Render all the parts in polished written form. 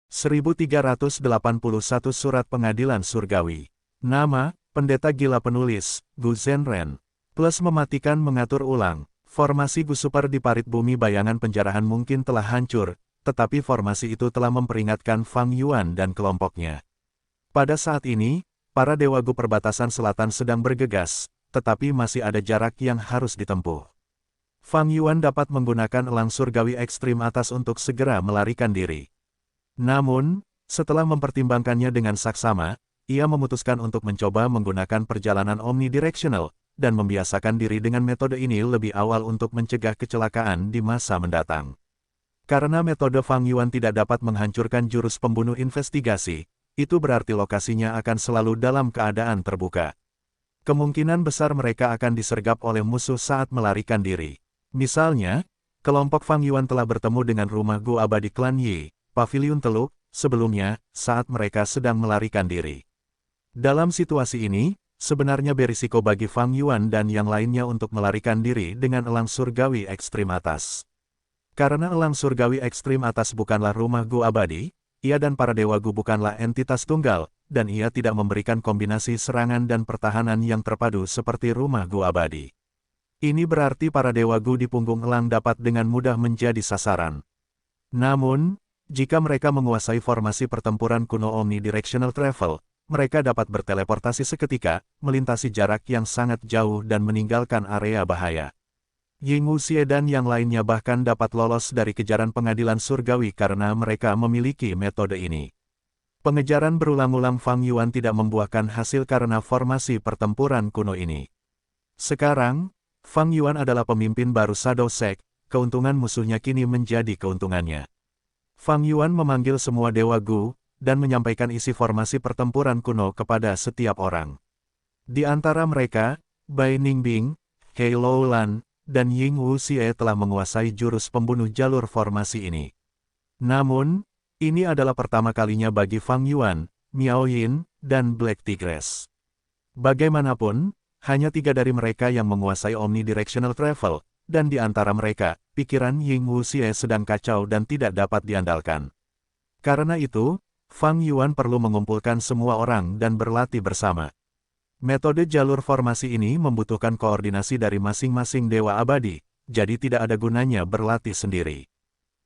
1381 Surat Pengadilan Surgawi. Nama, Pendeta Gila Penulis, Gu Zhenren. Plus mematikan mengatur ulang. Formasi Gu Super di parit bumi bayangan penjarahan mungkin telah hancur, tetapi formasi itu telah memperingatkan Fang Yuan dan kelompoknya. Pada saat ini, para Dewa Gu perbatasan selatan sedang bergegas, tetapi masih ada jarak yang harus ditempuh. Fang Yuan dapat menggunakan elang surgawi ekstrim atas untuk segera melarikan diri. Namun, setelah mempertimbangkannya dengan saksama, ia memutuskan untuk mencoba menggunakan perjalanan omnidirectional, dan membiasakan diri dengan metode ini lebih awal untuk mencegah kecelakaan di masa mendatang. Karena metode Fang Yuan tidak dapat menghancurkan jurus pembunuh investigasi, itu berarti lokasinya akan selalu dalam keadaan terbuka. Kemungkinan besar mereka akan disergap oleh musuh saat melarikan diri. Misalnya, kelompok Fang Yuan telah bertemu dengan rumah Gu abadi klan Yi, Paviliun Teluk, sebelumnya, saat mereka sedang melarikan diri. Dalam situasi ini, sebenarnya berisiko bagi Fang Yuan dan yang lainnya untuk melarikan diri dengan elang surgawi ekstrim atas. Karena elang surgawi ekstrim atas bukanlah rumah Gu abadi, ia dan para dewa Gu bukanlah entitas tunggal, dan ia tidak memberikan kombinasi serangan dan pertahanan yang terpadu seperti rumah Gu abadi. Ini berarti para dewa Gu di punggung elang dapat dengan mudah menjadi sasaran. Namun, jika mereka menguasai formasi pertempuran kuno omnidirectional travel, mereka dapat berteleportasi seketika, melintasi jarak yang sangat jauh dan meninggalkan area bahaya. Ying Wuxie dan yang lainnya bahkan dapat lolos dari kejaran pengadilan surgawi karena mereka memiliki metode ini. Pengejaran berulang-ulang Fang Yuan tidak membuahkan hasil karena formasi pertempuran kuno ini. Sekarang, Fang Yuan adalah pemimpin baru Shadow Sect, keuntungan musuhnya kini menjadi keuntungannya. Fang Yuan memanggil semua Dewa Gu, dan menyampaikan isi formasi pertempuran kuno kepada setiap orang. Di antara mereka, Bai Ningbing, He Loulan, dan Ying Wuxie telah menguasai jurus pembunuh jalur formasi ini. Namun, ini adalah pertama kalinya bagi Fang Yuan, Miao Yin, dan Black Tigress. Bagaimanapun, hanya 3 dari mereka yang menguasai omnidirectional travel, dan di antara mereka, pikiran Ying Wuxie sedang kacau dan tidak dapat diandalkan. Karena itu, Fang Yuan perlu mengumpulkan semua orang dan berlatih bersama. Metode jalur formasi ini membutuhkan koordinasi dari masing-masing dewa abadi, jadi tidak ada gunanya berlatih sendiri.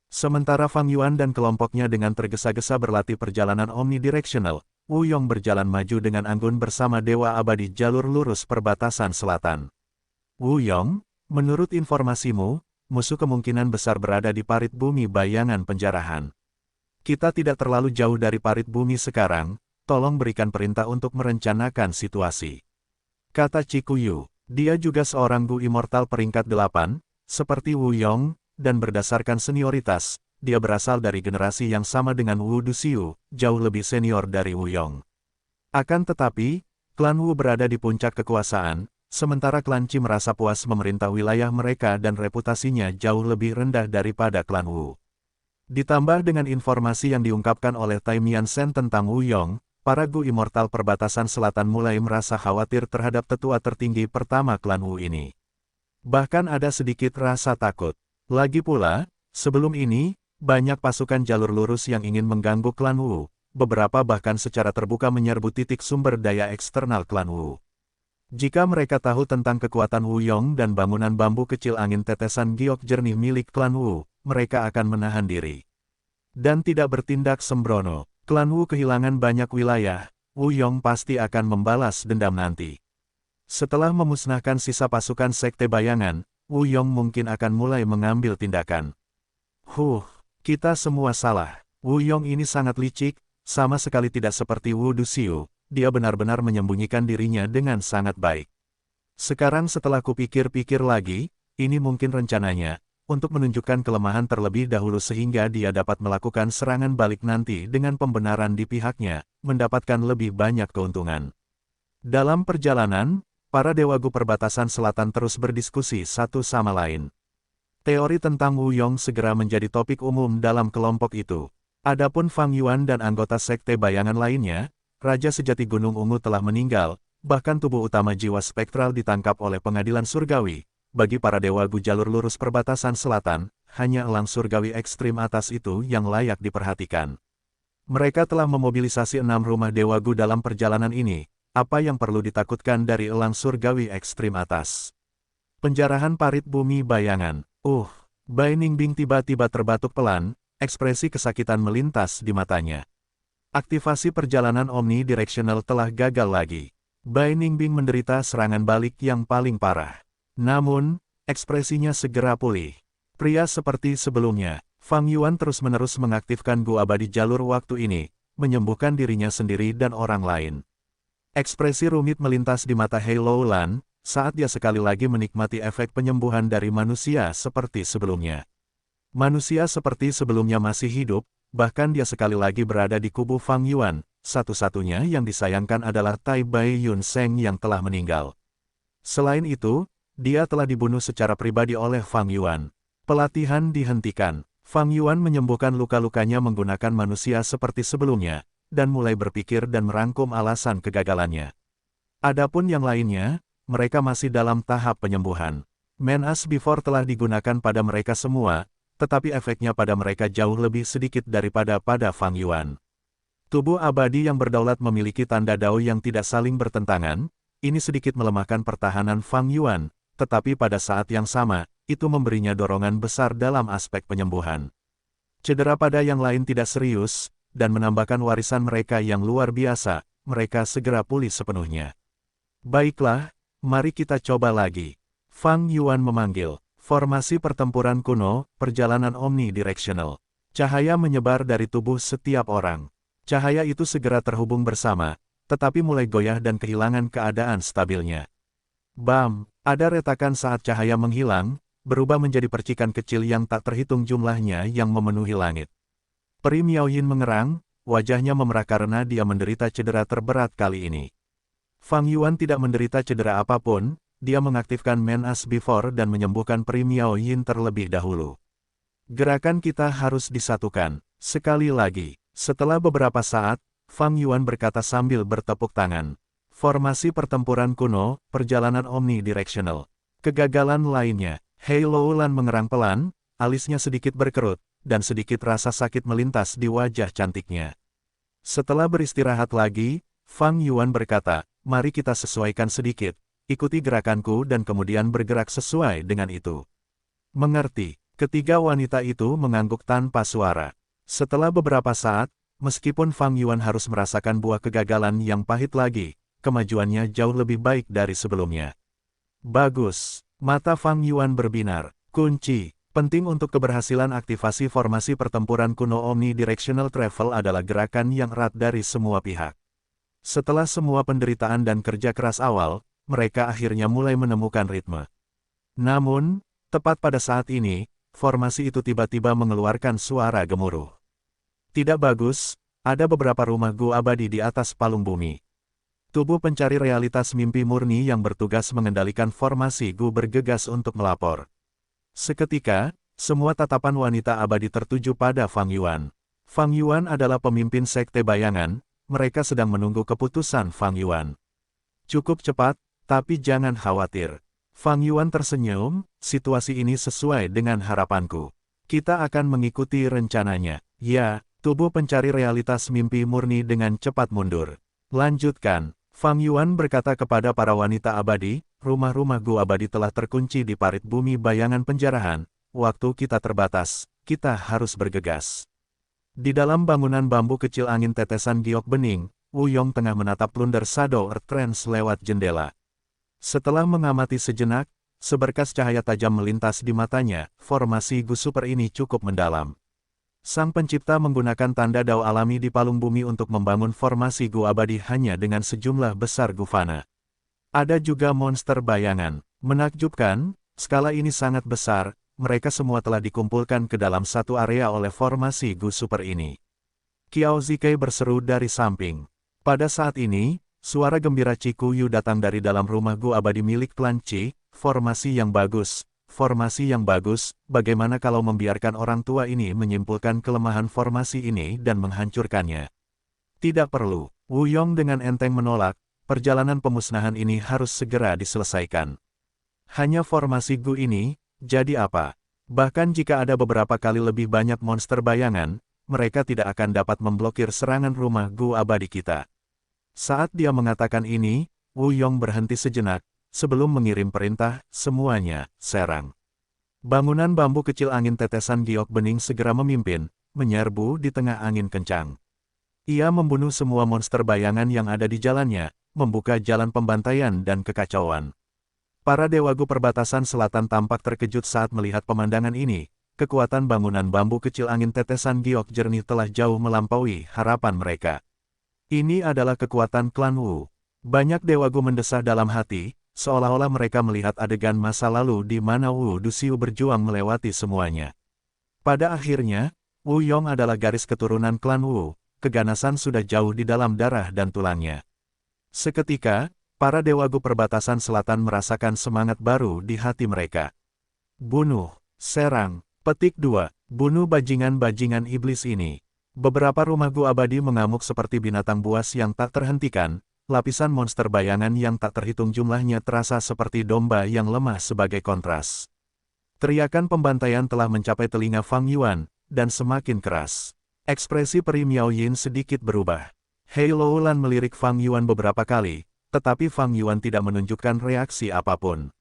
Sementara Fang Yuan dan kelompoknya dengan tergesa-gesa berlatih perjalanan omnidirectional, Wu Yong berjalan maju dengan anggun bersama dewa abadi jalur lurus perbatasan selatan. Wu Yong, menurut informasimu, musuh kemungkinan besar berada di parit bumi bayangan penjarahan. Kita tidak terlalu jauh dari parit bumi sekarang, tolong berikan perintah untuk merencanakan situasi. Kata Cikuyu, dia juga seorang Gu Immortal peringkat 8, seperti Wu Yong, dan berdasarkan senioritas, dia berasal dari generasi yang sama dengan Wu Duxiu, jauh lebih senior dari Wu Yong. Akan tetapi, klan Wu berada di puncak kekuasaan, sementara klan Qi merasa puas memerintah wilayah mereka dan reputasinya jauh lebih rendah daripada klan Wu. Ditambah dengan informasi yang diungkapkan oleh Tai Miansen tentang Wu Yong, para Gu Immortal perbatasan selatan mulai merasa khawatir terhadap tetua tertinggi pertama klan Wu ini. Bahkan ada sedikit rasa takut. Lagi pula, sebelum ini, banyak pasukan jalur lurus yang ingin mengganggu klan Wu, beberapa bahkan secara terbuka menyerbu titik sumber daya eksternal klan Wu. Jika mereka tahu tentang kekuatan Wu Yong dan bangunan bambu kecil angin tetesan giok jernih milik klan Wu, mereka akan menahan diri. Dan tidak bertindak sembrono. Klan Wu kehilangan banyak wilayah, Wu Yong pasti akan membalas dendam nanti. Setelah memusnahkan sisa pasukan Sekte Bayangan, Wu Yong mungkin akan mulai mengambil tindakan. Kita semua salah. Wu Yong ini sangat licik, sama sekali tidak seperti Wu Duxiu, dia benar-benar menyembunyikan dirinya dengan sangat baik. Sekarang setelah kupikir-pikir lagi, ini mungkin rencananya, untuk menunjukkan kelemahan terlebih dahulu sehingga dia dapat melakukan serangan balik nanti dengan pembenaran di pihaknya, mendapatkan lebih banyak keuntungan. Dalam perjalanan, para Dewa Gu perbatasan selatan terus berdiskusi satu sama lain. Teori tentang Wu Yong segera menjadi topik umum dalam kelompok itu. Adapun Fang Yuan dan anggota Sekte Bayangan lainnya, Raja Sejati Gunung Ungu telah meninggal, bahkan tubuh utama jiwa spektral ditangkap oleh pengadilan surgawi. Bagi para Dewa Gu jalur lurus perbatasan selatan, hanya elang surgawi ekstrim atas itu yang layak diperhatikan. Mereka telah memobilisasi 6 rumah Dewa Gu dalam perjalanan ini, apa yang perlu ditakutkan dari elang surgawi ekstrim atas. Penjarahan parit bumi bayangan. Bai Ningbing tiba-tiba terbatuk pelan, ekspresi kesakitan melintas di matanya. Aktivasi perjalanan omnidirectional telah gagal lagi. Bai Ningbing menderita serangan balik yang paling parah. Namun, ekspresinya segera pulih. Pria seperti sebelumnya, Fang Yuan terus-menerus mengaktifkan Gu abadi jalur waktu ini, menyembuhkan dirinya sendiri dan orang lain. Ekspresi rumit melintas di mata Hei Loulan, saat dia sekali lagi menikmati efek penyembuhan dari manusia seperti sebelumnya. Manusia seperti sebelumnya masih hidup, bahkan dia sekali lagi berada di kubu Fang Yuan, satu-satunya yang disayangkan adalah Tai Bai Yun Seng yang telah meninggal. Selain itu, dia telah dibunuh secara pribadi oleh Fang Yuan. Pelatihan dihentikan. Fang Yuan menyembuhkan luka-lukanya menggunakan manusia seperti sebelumnya, dan mulai berpikir dan merangkum alasan kegagalannya. Adapun yang lainnya, mereka masih dalam tahap penyembuhan. Man As Before telah digunakan pada mereka semua, tetapi efeknya pada mereka jauh lebih sedikit daripada pada Fang Yuan. Tubuh abadi yang berdaulat memiliki tanda dao yang tidak saling bertentangan, ini sedikit melemahkan pertahanan Fang Yuan, tetapi pada saat yang sama, itu memberinya dorongan besar dalam aspek penyembuhan. Cedera pada yang lain tidak serius, dan menambahkan warisan mereka yang luar biasa, mereka segera pulih sepenuhnya. Baiklah, mari kita coba lagi. Fang Yuan memanggil. Formasi pertempuran kuno, perjalanan omnidirectional. Cahaya menyebar dari tubuh setiap orang. Cahaya itu segera terhubung bersama, tetapi mulai goyah dan kehilangan keadaan stabilnya. Bam! Ada retakan saat cahaya menghilang, berubah menjadi percikan kecil yang tak terhitung jumlahnya yang memenuhi langit. Peri Miaoyin mengerang, wajahnya memerah karena dia menderita cedera terberat kali ini. Fang Yuan tidak menderita cedera apapun, dia mengaktifkan Man As Before dan menyembuhkan Peri Miaoyin terlebih dahulu. Gerakan kita harus disatukan. Sekali lagi, setelah beberapa saat, Fang Yuan berkata sambil bertepuk tangan. Formasi pertempuran kuno, perjalanan omnidirectional. Kegagalan lainnya, Hei Loulan mengerang pelan, alisnya sedikit berkerut, dan sedikit rasa sakit melintas di wajah cantiknya. Setelah beristirahat lagi, Fang Yuan berkata, mari kita sesuaikan sedikit, ikuti gerakanku dan kemudian bergerak sesuai dengan itu. Mengerti, ketiga wanita itu mengangguk tanpa suara. Setelah beberapa saat, meskipun Fang Yuan harus merasakan buah kegagalan yang pahit lagi, kemajuannya jauh lebih baik dari sebelumnya. Bagus, mata Fang Yuan berbinar. Kunci penting untuk keberhasilan aktivasi formasi pertempuran kuno omnidirectional travel adalah gerakan yang erat dari semua pihak. Setelah semua penderitaan dan kerja keras awal, mereka akhirnya mulai menemukan ritme. Namun, tepat pada saat ini, formasi itu tiba-tiba mengeluarkan suara gemuruh. Tidak bagus, ada beberapa rumah Gu abadi di atas palung bumi. Tubuh pencari realitas mimpi murni yang bertugas mengendalikan formasi Gu bergegas untuk melapor. Seketika, semua tatapan wanita abadi tertuju pada Fang Yuan. Fang Yuan adalah pemimpin sekte bayangan, mereka sedang menunggu keputusan Fang Yuan. Cukup cepat, tapi jangan khawatir. Fang Yuan tersenyum, situasi ini sesuai dengan harapanku. Kita akan mengikuti rencananya. Ya, tubuh pencari realitas mimpi murni dengan cepat mundur. Lanjutkan. Fang Yuan berkata kepada para wanita abadi, rumah-rumah Gu abadi telah terkunci di parit bumi bayangan penjarahan, waktu kita terbatas, kita harus bergegas. Di dalam bangunan bambu kecil angin tetesan giok bening, Wu Yong tengah menatap plunder Shadow Earth Trance lewat jendela. Setelah mengamati sejenak, seberkas cahaya tajam melintas di matanya, formasi Gu Super ini cukup mendalam. Sang pencipta menggunakan tanda dao alami di palung bumi untuk membangun formasi Gu abadi hanya dengan sejumlah besar gufana. Ada juga monster bayangan. Menakjubkan, skala ini sangat besar, mereka semua telah dikumpulkan ke dalam satu area oleh formasi Gu Super ini. Qiao Zikai berseru dari samping. Pada saat ini, suara gembira Cikuyu datang dari dalam rumah Gu abadi milik klan Qi, formasi yang bagus. Formasi yang bagus, bagaimana kalau membiarkan orang tua ini menyimpulkan kelemahan formasi ini dan menghancurkannya? Tidak perlu, Wu Yong dengan enteng menolak, perjalanan pemusnahan ini harus segera diselesaikan. Hanya formasi Gu ini, jadi apa? Bahkan jika ada beberapa kali lebih banyak monster bayangan, mereka tidak akan dapat memblokir serangan rumah Gu abadi kita. Saat dia mengatakan ini, Wu Yong berhenti sejenak, sebelum mengirim perintah, semuanya, serang. Bangunan bambu kecil angin tetesan giok bening segera memimpin, menyerbu di tengah angin kencang. Ia membunuh semua monster bayangan yang ada di jalannya, membuka jalan pembantaian dan kekacauan. Para dewa Gu perbatasan selatan tampak terkejut saat melihat pemandangan ini. Kekuatan bangunan bambu kecil angin tetesan giok jernih telah jauh melampaui harapan mereka. Ini adalah kekuatan klan Wu. Banyak dewa Gu mendesah dalam hati, seolah-olah mereka melihat adegan masa lalu di mana Wu Duxiu berjuang melewati semuanya. Pada akhirnya, Wu Yong adalah garis keturunan klan Wu, keganasan sudah jauh di dalam darah dan tulangnya. Seketika, para dewa Gu perbatasan selatan merasakan semangat baru di hati mereka. Bunuh, serang, petik 2, bunuh bajingan-bajingan iblis ini. Beberapa rumah Gu abadi mengamuk seperti binatang buas yang tak terhentikan. Lapisan monster bayangan yang tak terhitung jumlahnya terasa seperti domba yang lemah sebagai kontras. Teriakan pembantaian telah mencapai telinga Fang Yuan, dan semakin keras. Ekspresi peri Miao Yin sedikit berubah. Hei Loulan melirik Fang Yuan beberapa kali, tetapi Fang Yuan tidak menunjukkan reaksi apapun.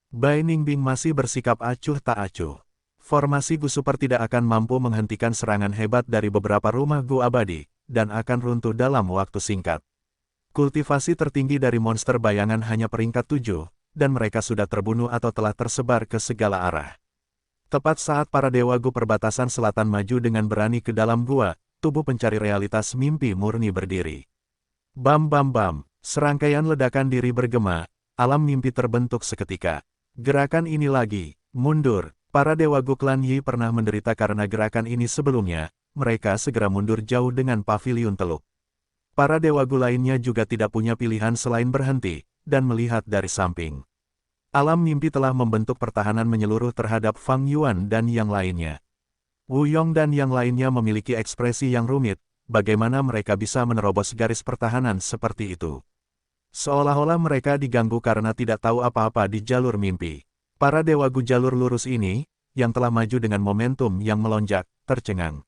Bai Ningbing masih bersikap acuh tak acuh. Formasi Gu Super tidak akan mampu menghentikan serangan hebat dari beberapa rumah Gu abadi, dan akan runtuh dalam waktu singkat. Kultivasi tertinggi dari monster bayangan hanya peringkat 7, dan mereka sudah terbunuh atau telah tersebar ke segala arah. Tepat saat para dewa Gu perbatasan selatan maju dengan berani ke dalam gua, tubuh pencari realitas mimpi murni berdiri. Bam bam bam, serangkaian ledakan diri bergema, alam mimpi terbentuk seketika. Gerakan ini lagi, mundur, para dewa Gu klan Yi pernah menderita karena gerakan ini sebelumnya, mereka segera mundur jauh dengan paviliun teluk. Para dewa Gu lainnya juga tidak punya pilihan selain berhenti, dan melihat dari samping. Alam mimpi telah membentuk pertahanan menyeluruh terhadap Fang Yuan dan yang lainnya. Wu Yong dan yang lainnya memiliki ekspresi yang rumit, bagaimana mereka bisa menerobos garis pertahanan seperti itu. Seolah-olah mereka diganggu karena tidak tahu apa-apa di jalur mimpi. Para dewa Gu jalur lurus ini, yang telah maju dengan momentum yang melonjak, tercengang.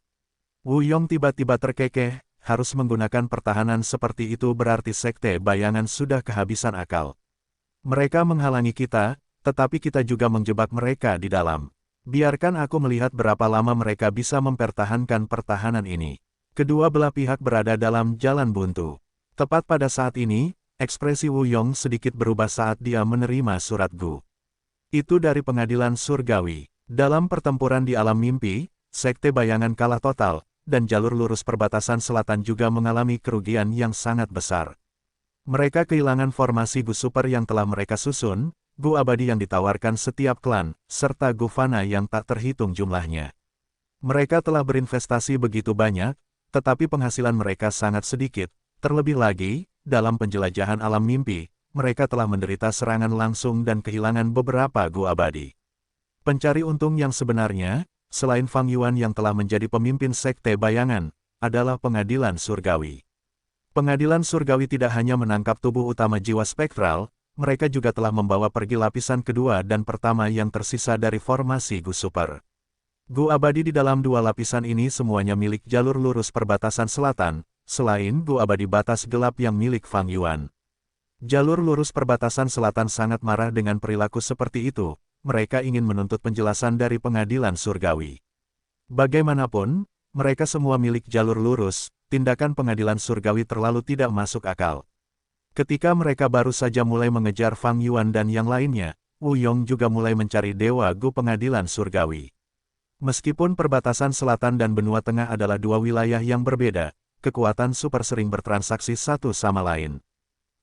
Wu Yong tiba-tiba terkekeh. Harus menggunakan pertahanan seperti itu berarti sekte bayangan sudah kehabisan akal. Mereka menghalangi kita, tetapi kita juga menjebak mereka di dalam. Biarkan aku melihat berapa lama mereka bisa mempertahankan pertahanan ini. Kedua belah pihak berada dalam jalan buntu. Tepat pada saat ini, ekspresi Wu Yong sedikit berubah saat dia menerima surat Gu. Itu dari pengadilan surgawi. Dalam pertempuran di alam mimpi, sekte bayangan kalah total, dan jalur lurus perbatasan selatan juga mengalami kerugian yang sangat besar. Mereka kehilangan formasi Gu Super yang telah mereka susun, Gu abadi yang ditawarkan setiap klan, serta Gu Fana yang tak terhitung jumlahnya. Mereka telah berinvestasi begitu banyak, tetapi penghasilan mereka sangat sedikit. Terlebih lagi, dalam penjelajahan alam mimpi, mereka telah menderita serangan langsung dan kehilangan beberapa Gu abadi. Pencari untung yang sebenarnya, selain Fang Yuan yang telah menjadi pemimpin sekte bayangan, adalah pengadilan surgawi. Pengadilan surgawi tidak hanya menangkap tubuh utama jiwa spektral, mereka juga telah membawa pergi lapisan kedua dan pertama yang tersisa dari formasi Gu Super. Gu abadi di dalam dua lapisan ini semuanya milik jalur lurus perbatasan selatan, selain Gu abadi batas gelap yang milik Fang Yuan. Jalur lurus perbatasan selatan sangat marah dengan perilaku seperti itu. Mereka ingin menuntut penjelasan dari pengadilan surgawi. Bagaimanapun, mereka semua milik jalur lurus, tindakan pengadilan surgawi terlalu tidak masuk akal. Ketika mereka baru saja mulai mengejar Fang Yuan dan yang lainnya, Wu Yong juga mulai mencari dewa Gu pengadilan surgawi. Meskipun perbatasan selatan dan benua tengah adalah dua wilayah yang berbeda, kekuatan super sering bertransaksi satu sama lain.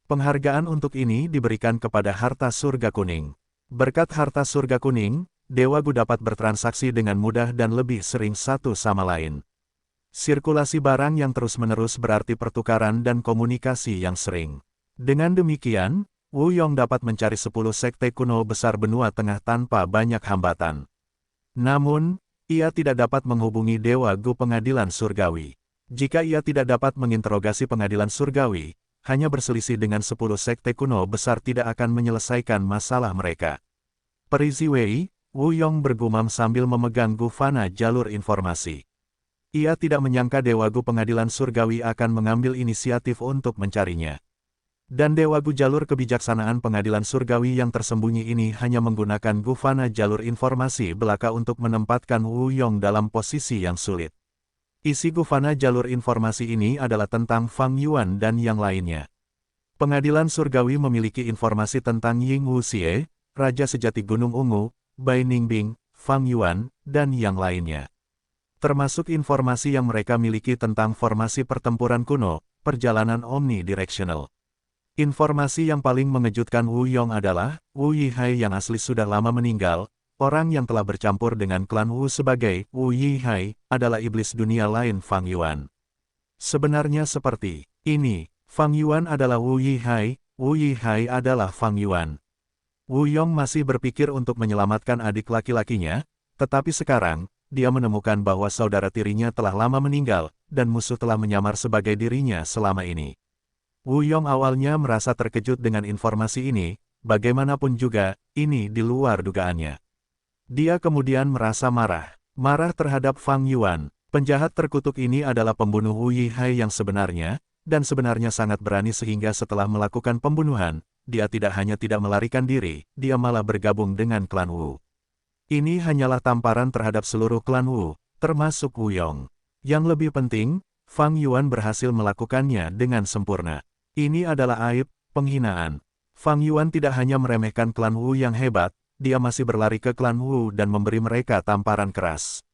Penghargaan untuk ini diberikan kepada harta surga kuning. Berkat harta surga kuning, Dewa Gu dapat bertransaksi dengan mudah dan lebih sering satu sama lain. Sirkulasi barang yang terus-menerus berarti pertukaran dan komunikasi yang sering. Dengan demikian, Wu Yong dapat mencari 10 sekte kuno besar benua tengah tanpa banyak hambatan. Namun, ia tidak dapat menghubungi Dewa Gu pengadilan surgawi. Jika ia tidak dapat menginterogasi pengadilan surgawi, hanya berselisih dengan 10 sekte kuno besar tidak akan menyelesaikan masalah mereka. Peri Ziwei, Wu Yong bergumam sambil memegang Gu Fana jalur informasi. Ia tidak menyangka Dewa Gu Pengadilan Surgawi akan mengambil inisiatif untuk mencarinya. Dan Dewa Gu jalur kebijaksanaan Pengadilan Surgawi yang tersembunyi ini hanya menggunakan Gufana jalur informasi belaka untuk menempatkan Wu Yong dalam posisi yang sulit. Isi Gufana jalur informasi ini adalah tentang Fang Yuan dan yang lainnya. Pengadilan Surgawi memiliki informasi tentang Ying Wuxie, Raja Sejati Gunung Ungu, Bai Ningbing, Fang Yuan, dan yang lainnya. Termasuk informasi yang mereka miliki tentang formasi pertempuran kuno, perjalanan omnidirectional. Informasi yang paling mengejutkan Wu Yong adalah, Wu Yihai yang asli sudah lama meninggal, orang yang telah bercampur dengan klan Wu sebagai Wu Yihai, adalah iblis dunia lain Fang Yuan. Sebenarnya seperti ini, Fang Yuan adalah Wu Yihai adalah Fang Yuan. Wu Yong masih berpikir untuk menyelamatkan adik laki-lakinya, tetapi sekarang, dia menemukan bahwa saudara tirinya telah lama meninggal, dan musuh telah menyamar sebagai dirinya selama ini. Wu Yong awalnya merasa terkejut dengan informasi ini, bagaimanapun juga, ini di luar dugaannya. Dia kemudian merasa marah terhadap Fang Yuan. Penjahat terkutuk ini adalah pembunuh Wu Yihai yang sebenarnya, dan sebenarnya sangat berani sehingga setelah melakukan pembunuhan, dia tidak hanya tidak melarikan diri, dia malah bergabung dengan klan Wu. Ini hanyalah tamparan terhadap seluruh klan Wu, termasuk Wu Yong. Yang lebih penting, Fang Yuan berhasil melakukannya dengan sempurna. Ini adalah aib, penghinaan. Fang Yuan tidak hanya meremehkan klan Wu yang hebat, dia masih berlari ke klan Wu dan memberi mereka tamparan keras.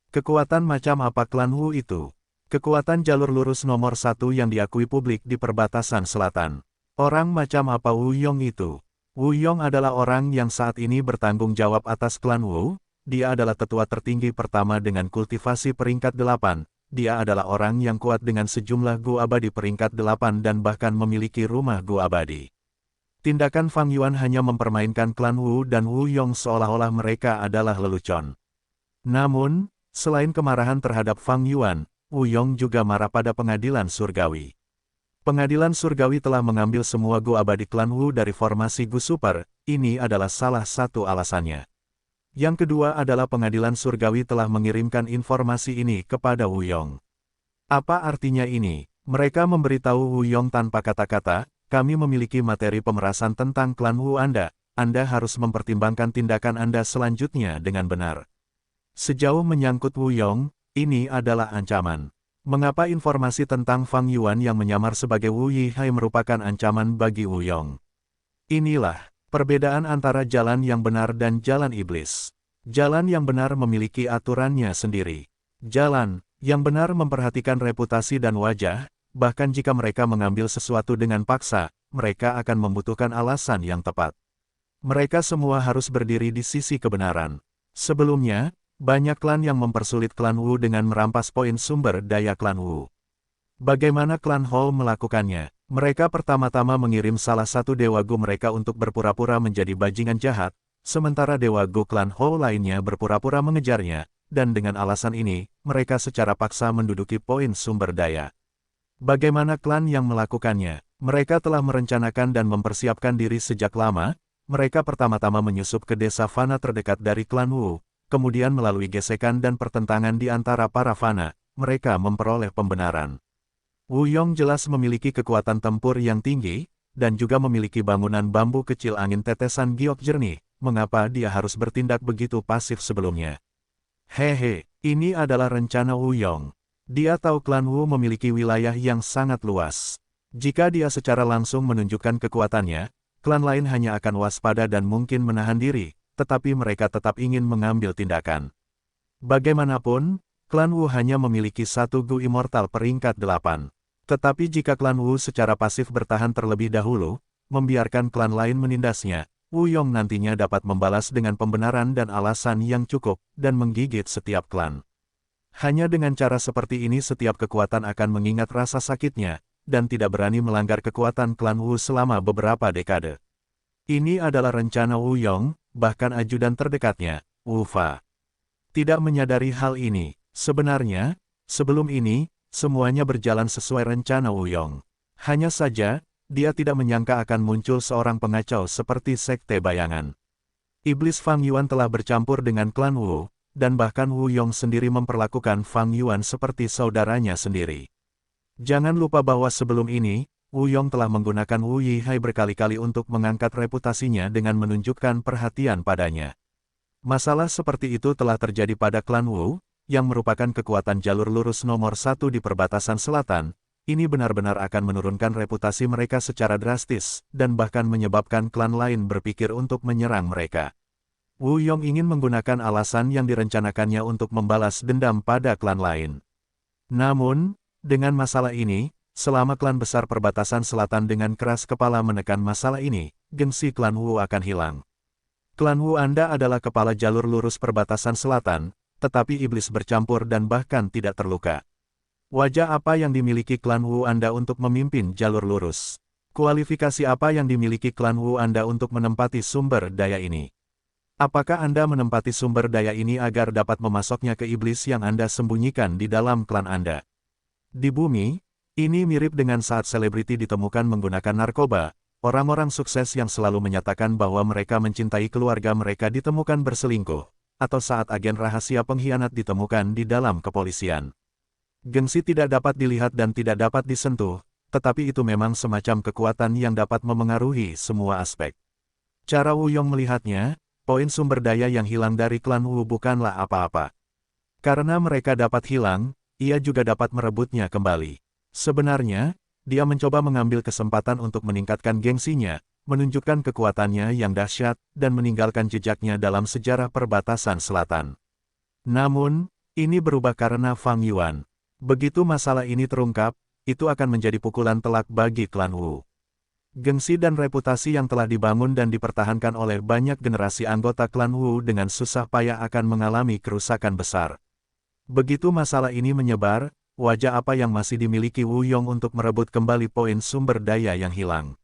Kekuatan macam apa klan Wu itu? Kekuatan jalur lurus nomor 1 yang diakui publik di perbatasan selatan. Orang macam apa Wu Yong itu? Wu Yong adalah orang yang saat ini bertanggung jawab atas klan Wu, dia adalah tetua tertinggi pertama dengan kultivasi peringkat 8. Dia adalah orang yang kuat dengan sejumlah Gu abadi peringkat 8 dan bahkan memiliki rumah Gu abadi. Tindakan Fang Yuan hanya mempermainkan klan Wu dan Wu Yong seolah-olah mereka adalah lelucon. Namun, selain kemarahan terhadap Fang Yuan, Wu Yong juga marah pada Pengadilan Surgawi. Pengadilan Surgawi telah mengambil semua Gu abadi klan Wu dari formasi Gu Super, ini adalah salah satu alasannya. Yang kedua adalah Pengadilan Surgawi telah mengirimkan informasi ini kepada Wu Yong. Apa artinya ini? Mereka memberitahu Wu Yong tanpa kata-kata, kami memiliki materi pemerasan tentang klan Wu Anda harus mempertimbangkan tindakan Anda selanjutnya dengan benar. Sejauh menyangkut Wu Yong, ini adalah ancaman. Mengapa informasi tentang Fang Yuan yang menyamar sebagai Wu Yihai merupakan ancaman bagi Wu Yong? Inilah perbedaan antara jalan yang benar dan jalan iblis. Jalan yang benar memiliki aturannya sendiri. Jalan yang benar memperhatikan reputasi dan wajah, bahkan jika mereka mengambil sesuatu dengan paksa, mereka akan membutuhkan alasan yang tepat. Mereka semua harus berdiri di sisi kebenaran. Sebelumnya, banyak klan yang mempersulit klan Wu dengan merampas poin sumber daya klan Wu. Bagaimana klan Hall melakukannya? Mereka pertama-tama mengirim salah satu Dewa Gu mereka untuk berpura-pura menjadi bajingan jahat, sementara Dewa Gu klan Hall lainnya berpura-pura mengejarnya, dan dengan alasan ini, mereka secara paksa menduduki poin sumber daya. Bagaimana klan yang melakukannya? Mereka telah merencanakan dan mempersiapkan diri sejak lama, mereka pertama-tama menyusup ke desa Fana terdekat dari klan Wu, kemudian melalui gesekan dan pertentangan di antara para Fana, mereka memperoleh pembenaran. Wu Yong jelas memiliki kekuatan tempur yang tinggi, dan juga memiliki bangunan bambu kecil angin tetesan giok jernih, mengapa dia harus bertindak begitu pasif sebelumnya? Hehe, ini adalah rencana Wu Yong. Dia tahu klan Wu memiliki wilayah yang sangat luas. Jika dia secara langsung menunjukkan kekuatannya, klan lain hanya akan waspada dan mungkin menahan diri, tetapi mereka tetap ingin mengambil tindakan. Bagaimanapun, klan Wu hanya memiliki satu Gu Immortal peringkat 8. Tetapi jika klan Wu secara pasif bertahan terlebih dahulu, membiarkan klan lain menindasnya, Wu Yong nantinya dapat membalas dengan pembenaran dan alasan yang cukup, dan menggigit setiap klan. Hanya dengan cara seperti ini setiap kekuatan akan mengingat rasa sakitnya, dan tidak berani melanggar kekuatan klan Wu selama beberapa dekade. Ini adalah rencana Wu Yong, bahkan ajudan terdekatnya, Wu Fa. Tidak menyadari hal ini, sebenarnya, sebelum ini, semuanya berjalan sesuai rencana Wu Yong. Hanya saja, dia tidak menyangka akan muncul seorang pengacau seperti Sekte Bayangan. Iblis Fang Yuan telah bercampur dengan klan Wu, dan bahkan Wu Yong sendiri memperlakukan Fang Yuan seperti saudaranya sendiri. Jangan lupa bahwa sebelum ini, Wu Yong telah menggunakan Wu Yihai berkali-kali untuk mengangkat reputasinya dengan menunjukkan perhatian padanya. Masalah seperti itu telah terjadi pada klan Wu, yang merupakan kekuatan jalur lurus nomor 1 di perbatasan selatan. Ini benar-benar akan menurunkan reputasi mereka secara drastis, dan bahkan menyebabkan klan lain berpikir untuk menyerang mereka. Wu Yong ingin menggunakan alasan yang direncanakannya untuk membalas dendam pada klan lain. Namun, dengan masalah ini, selama klan besar perbatasan selatan dengan keras kepala menekan masalah ini, gengsi klan Wu akan hilang. Klan Wu Anda adalah kepala jalur lurus perbatasan selatan, tetapi iblis bercampur dan bahkan tidak terluka. Wajah apa yang dimiliki klan Wu Anda untuk memimpin jalur lurus? Kualifikasi apa yang dimiliki klan Wu Anda untuk menempati sumber daya ini? Apakah Anda menempati sumber daya ini agar dapat memasoknya ke iblis yang Anda sembunyikan di dalam klan Anda? Di bumi, ini mirip dengan saat selebriti ditemukan menggunakan narkoba. Orang-orang sukses yang selalu menyatakan bahwa mereka mencintai keluarga mereka ditemukan berselingkuh, atau saat agen rahasia pengkhianat ditemukan di dalam kepolisian. Gengsi tidak dapat dilihat dan tidak dapat disentuh, tetapi itu memang semacam kekuatan yang dapat memengaruhi semua aspek. Cara Wu Yong melihatnya, poin sumber daya yang hilang dari klan Wu bukanlah apa-apa. Karena mereka dapat hilang, ia juga dapat merebutnya kembali. Sebenarnya, dia mencoba mengambil kesempatan untuk meningkatkan gengsinya, menunjukkan kekuatannya yang dahsyat, dan meninggalkan jejaknya dalam sejarah perbatasan selatan. Namun, ini berubah karena Fang Yuan. Begitu masalah ini terungkap, itu akan menjadi pukulan telak bagi klan Wu. Gengsi dan reputasi yang telah dibangun dan dipertahankan oleh banyak generasi anggota klan Wu dengan susah payah akan mengalami kerusakan besar. Begitu masalah ini menyebar, wajah apa yang masih dimiliki Wu Yong untuk merebut kembali poin sumber daya yang hilang?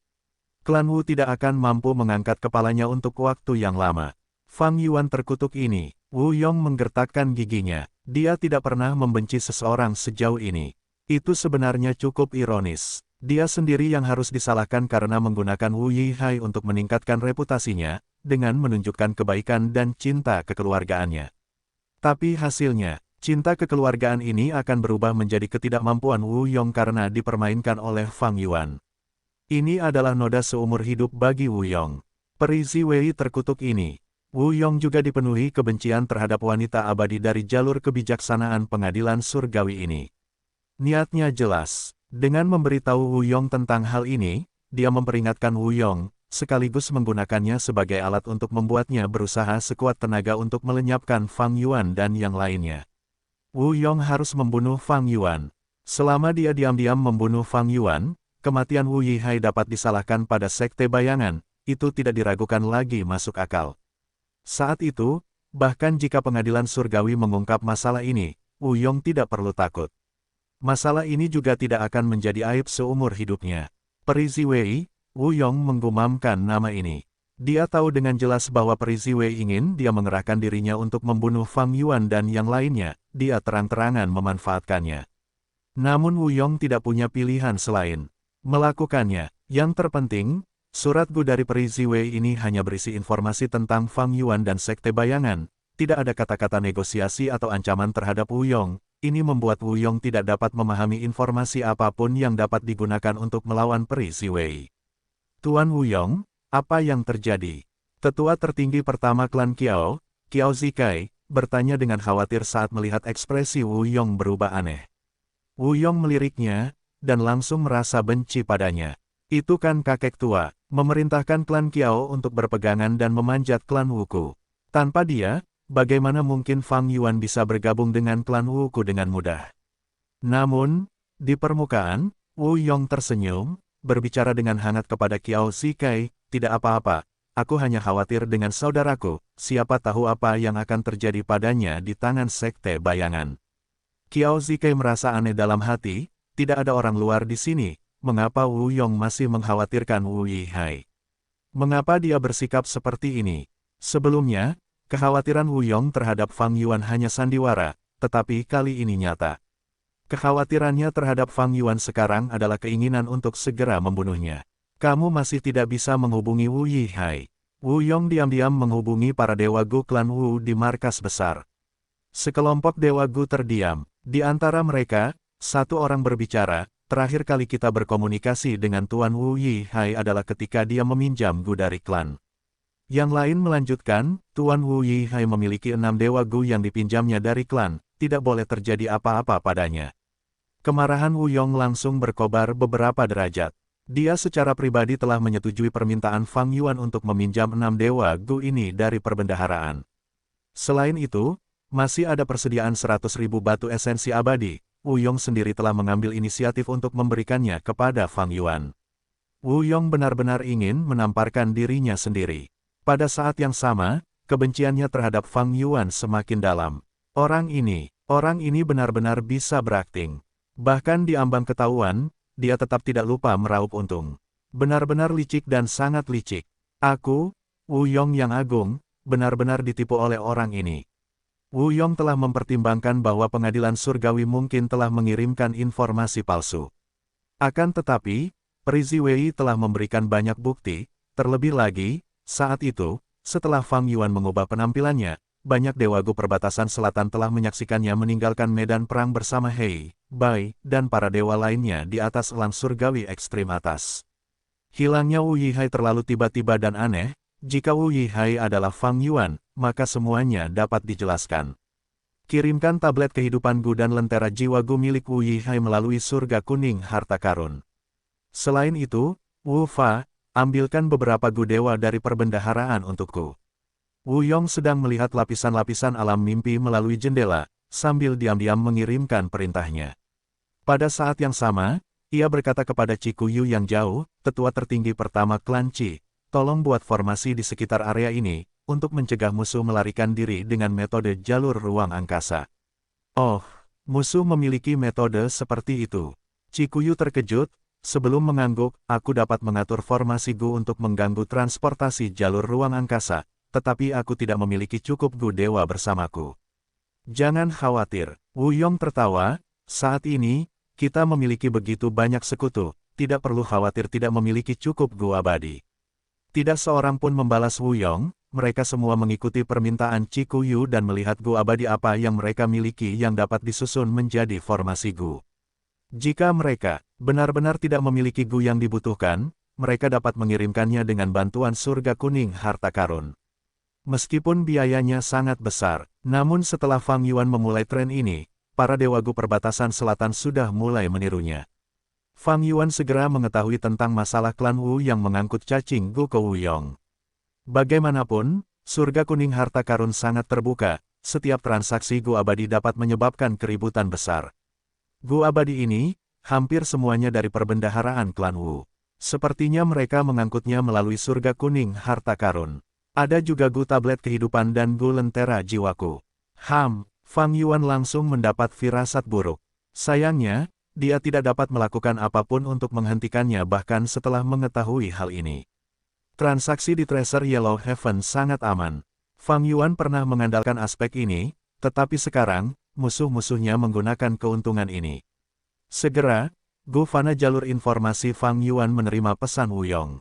Klan Wu tidak akan mampu mengangkat kepalanya untuk waktu yang lama. Fang Yuan terkutuk ini. Wu Yong menggertakkan giginya. Dia tidak pernah membenci seseorang sejauh ini. Itu sebenarnya cukup ironis. Dia sendiri yang harus disalahkan karena menggunakan Wu Yihai untuk meningkatkan reputasinya, dengan menunjukkan kebaikan dan cinta kekeluargaannya. Tapi hasilnya, cinta kekeluargaan ini akan berubah menjadi ketidakmampuan Wu Yong karena dipermainkan oleh Fang Yuan. Ini adalah noda seumur hidup bagi Wu Yong. Peri Ziwei terkutuk ini. Wu Yong juga dipenuhi kebencian terhadap wanita abadi dari jalur kebijaksanaan pengadilan surgawi ini. Niatnya jelas. Dengan memberitahu Wu Yong tentang hal ini, dia memperingatkan Wu Yong, sekaligus menggunakannya sebagai alat untuk membuatnya berusaha sekuat tenaga untuk melenyapkan Fang Yuan dan yang lainnya. Wu Yong harus membunuh Fang Yuan. Selama dia diam-diam membunuh Fang Yuan, kematian Wu Yihai dapat disalahkan pada sekte bayangan, itu tidak diragukan lagi masuk akal. Saat itu, bahkan jika pengadilan surgawi mengungkap masalah ini, Wu Yong tidak perlu takut. Masalah ini juga tidak akan menjadi aib seumur hidupnya. Peri Ziwei, Wu Yong menggumamkan nama ini. Dia tahu dengan jelas bahwa Peri Ziwei ingin dia mengerahkan dirinya untuk membunuh Fang Yuan dan yang lainnya, dia terang-terangan memanfaatkannya. Namun Wu Yong tidak punya pilihan selain melakukannya. Yang terpenting, surat Gu dari Peri Ziwei ini hanya berisi informasi tentang Fang Yuan dan sekte bayangan, tidak ada kata-kata negosiasi atau ancaman terhadap Wu Yong. Ini membuat Wu Yong tidak dapat memahami informasi apapun yang dapat digunakan untuk melawan Peri Ziwei. Tuan Wu Yong, apa yang terjadi? Tetua tertinggi pertama klan Kiao, Kiao Zikai, bertanya dengan khawatir saat melihat ekspresi Wu Yong berubah aneh. Wu Yong meliriknya, dan langsung merasa benci padanya. Itu kan kakek tua, memerintahkan klan Kiao untuk berpegangan dan memanjat klan Wuku. Tanpa dia, bagaimana mungkin Fang Yuan bisa bergabung dengan klan Wuku dengan mudah? Namun, di permukaan, Wu Yong tersenyum, berbicara dengan hangat kepada Kiao Zikai, tidak apa-apa, aku hanya khawatir dengan saudaraku, siapa tahu apa yang akan terjadi padanya di tangan sekte bayangan. Kiao Zikai merasa aneh dalam hati, tidak ada orang luar di sini. Mengapa Wu Yong masih mengkhawatirkan Wu Yihai? Mengapa dia bersikap seperti ini? Sebelumnya, kekhawatiran Wu Yong terhadap Fang Yuan hanya sandiwara, tetapi kali ini nyata. Kekhawatirannya terhadap Fang Yuan sekarang adalah keinginan untuk segera membunuhnya. Kamu masih tidak bisa menghubungi Wu Yihai. Wu Yong diam-diam menghubungi para dewa Gu klan Wu di markas besar. Sekelompok Dewa Gu terdiam. Di antara mereka, satu orang berbicara, terakhir kali kita berkomunikasi dengan Tuan Wu Yihai adalah ketika dia meminjam Gu dari klan. Yang lain melanjutkan, Tuan Wu Yihai memiliki 6 Dewa Gu yang dipinjamnya dari klan, tidak boleh terjadi apa-apa padanya. Kemarahan Wu Yong langsung berkobar beberapa derajat. Dia secara pribadi telah menyetujui permintaan Fang Yuan untuk meminjam 6 Dewa Gu ini dari perbendaharaan. Selain itu, masih ada persediaan 100.000 batu esensi abadi. Wu Yong sendiri telah mengambil inisiatif untuk memberikannya kepada Fang Yuan. Wu Yong benar-benar ingin menamparkan dirinya sendiri. Pada saat yang sama, kebenciannya terhadap Fang Yuan semakin dalam. Orang ini benar-benar bisa berakting. Bahkan di ambang ketahuan, dia tetap tidak lupa meraup untung. Benar-benar licik dan sangat licik. Aku, Wu Yong yang agung, benar-benar ditipu oleh orang ini. Wu Yong telah mempertimbangkan bahwa pengadilan surgawi mungkin telah mengirimkan informasi palsu. Akan tetapi, Peri Wei telah memberikan banyak bukti, terlebih lagi, saat itu, setelah Fang Yuan mengubah penampilannya, banyak Dewa Gu Perbatasan Selatan telah menyaksikannya meninggalkan medan perang bersama Hei, Bai, dan para dewa lainnya di atas elang surgawi ekstrim atas. Hilangnya Wu Yihai terlalu tiba-tiba dan aneh. Jika Wu Yihai adalah Fang Yuan, maka semuanya dapat dijelaskan. Kirimkan tablet kehidupan Gu dan lentera jiwa Gu milik Wu Yihai melalui surga kuning harta karun. Selain itu, Wu Fa, ambilkan beberapa Gu dewa dari perbendaharaan untukku. Wu Yong sedang melihat lapisan-lapisan alam mimpi melalui jendela, sambil diam-diam mengirimkan perintahnya. Pada saat yang sama, ia berkata kepada Cikuyu yang jauh, tetua tertinggi pertama klan Qi, tolong buat formasi di sekitar area ini, untuk mencegah musuh melarikan diri dengan metode jalur ruang angkasa. Oh, musuh memiliki metode seperti itu. Cikuyu terkejut. Sebelum mengangguk, aku dapat mengatur formasi Gu untuk mengganggu transportasi jalur ruang angkasa, tetapi aku tidak memiliki cukup Gu dewa bersamaku. Jangan khawatir, Wu Yong tertawa, saat ini, kita memiliki begitu banyak sekutu, tidak perlu khawatir tidak memiliki cukup Gu abadi. Tidak seorang pun membalas Wu Yong, mereka semua mengikuti permintaan Cikuyu dan melihat Gu abadi apa yang mereka miliki yang dapat disusun menjadi formasi Gu. Jika mereka benar-benar tidak memiliki Gu yang dibutuhkan, mereka dapat mengirimkannya dengan bantuan surga kuning harta karun. Meskipun biayanya sangat besar, namun setelah Fang Yuan memulai tren ini, para Dewa Gu Perbatasan Selatan sudah mulai menirunya. Fang Yuan segera mengetahui tentang masalah klan Wu yang mengangkut cacing Gu ke Wu Yong. Bagaimanapun, surga kuning harta karun sangat terbuka, setiap transaksi Gu abadi dapat menyebabkan keributan besar. Gu abadi ini, hampir semuanya dari perbendaharaan klan Wu. Sepertinya mereka mengangkutnya melalui surga kuning harta karun. Ada juga Gu tablet kehidupan dan Gu lentera jiwaku. Fang Yuan langsung mendapat firasat buruk. Sayangnya, dia tidak dapat melakukan apapun untuk menghentikannya bahkan setelah mengetahui hal ini. Transaksi di Treasure Yellow Heaven sangat aman. Fang Yuan pernah mengandalkan aspek ini, tetapi sekarang, musuh-musuhnya menggunakan keuntungan ini. Segera, Gu Fana jalur informasi Fang Yuan menerima pesan Wu Yong.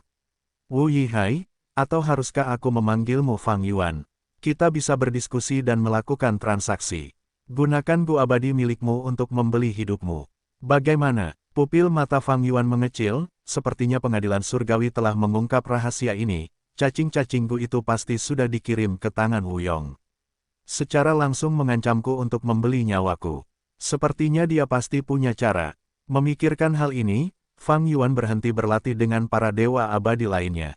Wu Yihai, atau haruskah aku memanggilmu Fang Yuan? Kita bisa berdiskusi dan melakukan transaksi. Gunakan Gu abadi milikmu untuk membeli hidupmu. Bagaimana? Pupil mata Fang Yuan mengecil, sepertinya pengadilan surgawi telah mengungkap rahasia ini. Cacing-cacing Gu itu pasti sudah dikirim ke tangan Wu Yong. Secara langsung mengancamku untuk membeli nyawaku. Sepertinya dia pasti punya cara. Memikirkan hal ini, Fang Yuan berhenti berlatih dengan para dewa abadi lainnya.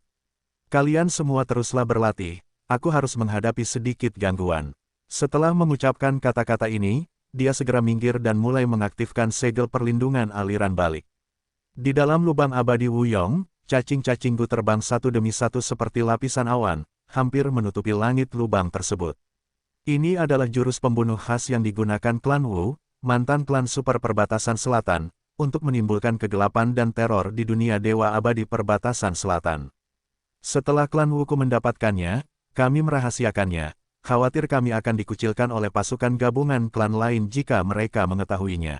Kalian semua teruslah berlatih, aku harus menghadapi sedikit gangguan. Setelah mengucapkan kata-kata ini, dia segera minggir dan mulai mengaktifkan segel perlindungan aliran balik. Di dalam lubang abadi Wu Yong, cacing-cacing Gu terbang satu demi satu seperti lapisan awan, hampir menutupi langit lubang tersebut. Ini adalah jurus pembunuh khas yang digunakan klan Wu, mantan klan super perbatasan selatan, untuk menimbulkan kegelapan dan teror di dunia dewa abadi perbatasan selatan. Setelah klan Wuku mendapatkannya, kami merahasiakannya, khawatir kami akan dikucilkan oleh pasukan gabungan klan lain jika mereka mengetahuinya.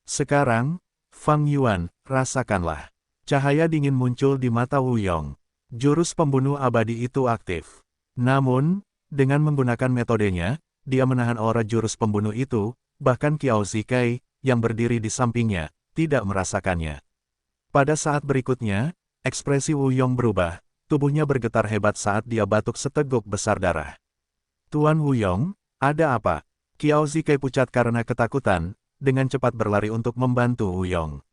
Sekarang, Fang Yuan, rasakanlah. Cahaya dingin muncul di mata Wu Yong. Jurus pembunuh abadi itu aktif. Namun, dengan menggunakan metodenya, dia menahan aura jurus pembunuh itu, bahkan Qiao Zikai, yang berdiri di sampingnya, tidak merasakannya. Pada saat berikutnya, ekspresi Wu Yong berubah, tubuhnya bergetar hebat saat dia batuk seteguk besar darah. Tuan Wu Yong, ada apa? Qiao Zikai pucat karena ketakutan, dengan cepat berlari untuk membantu Wu Yong.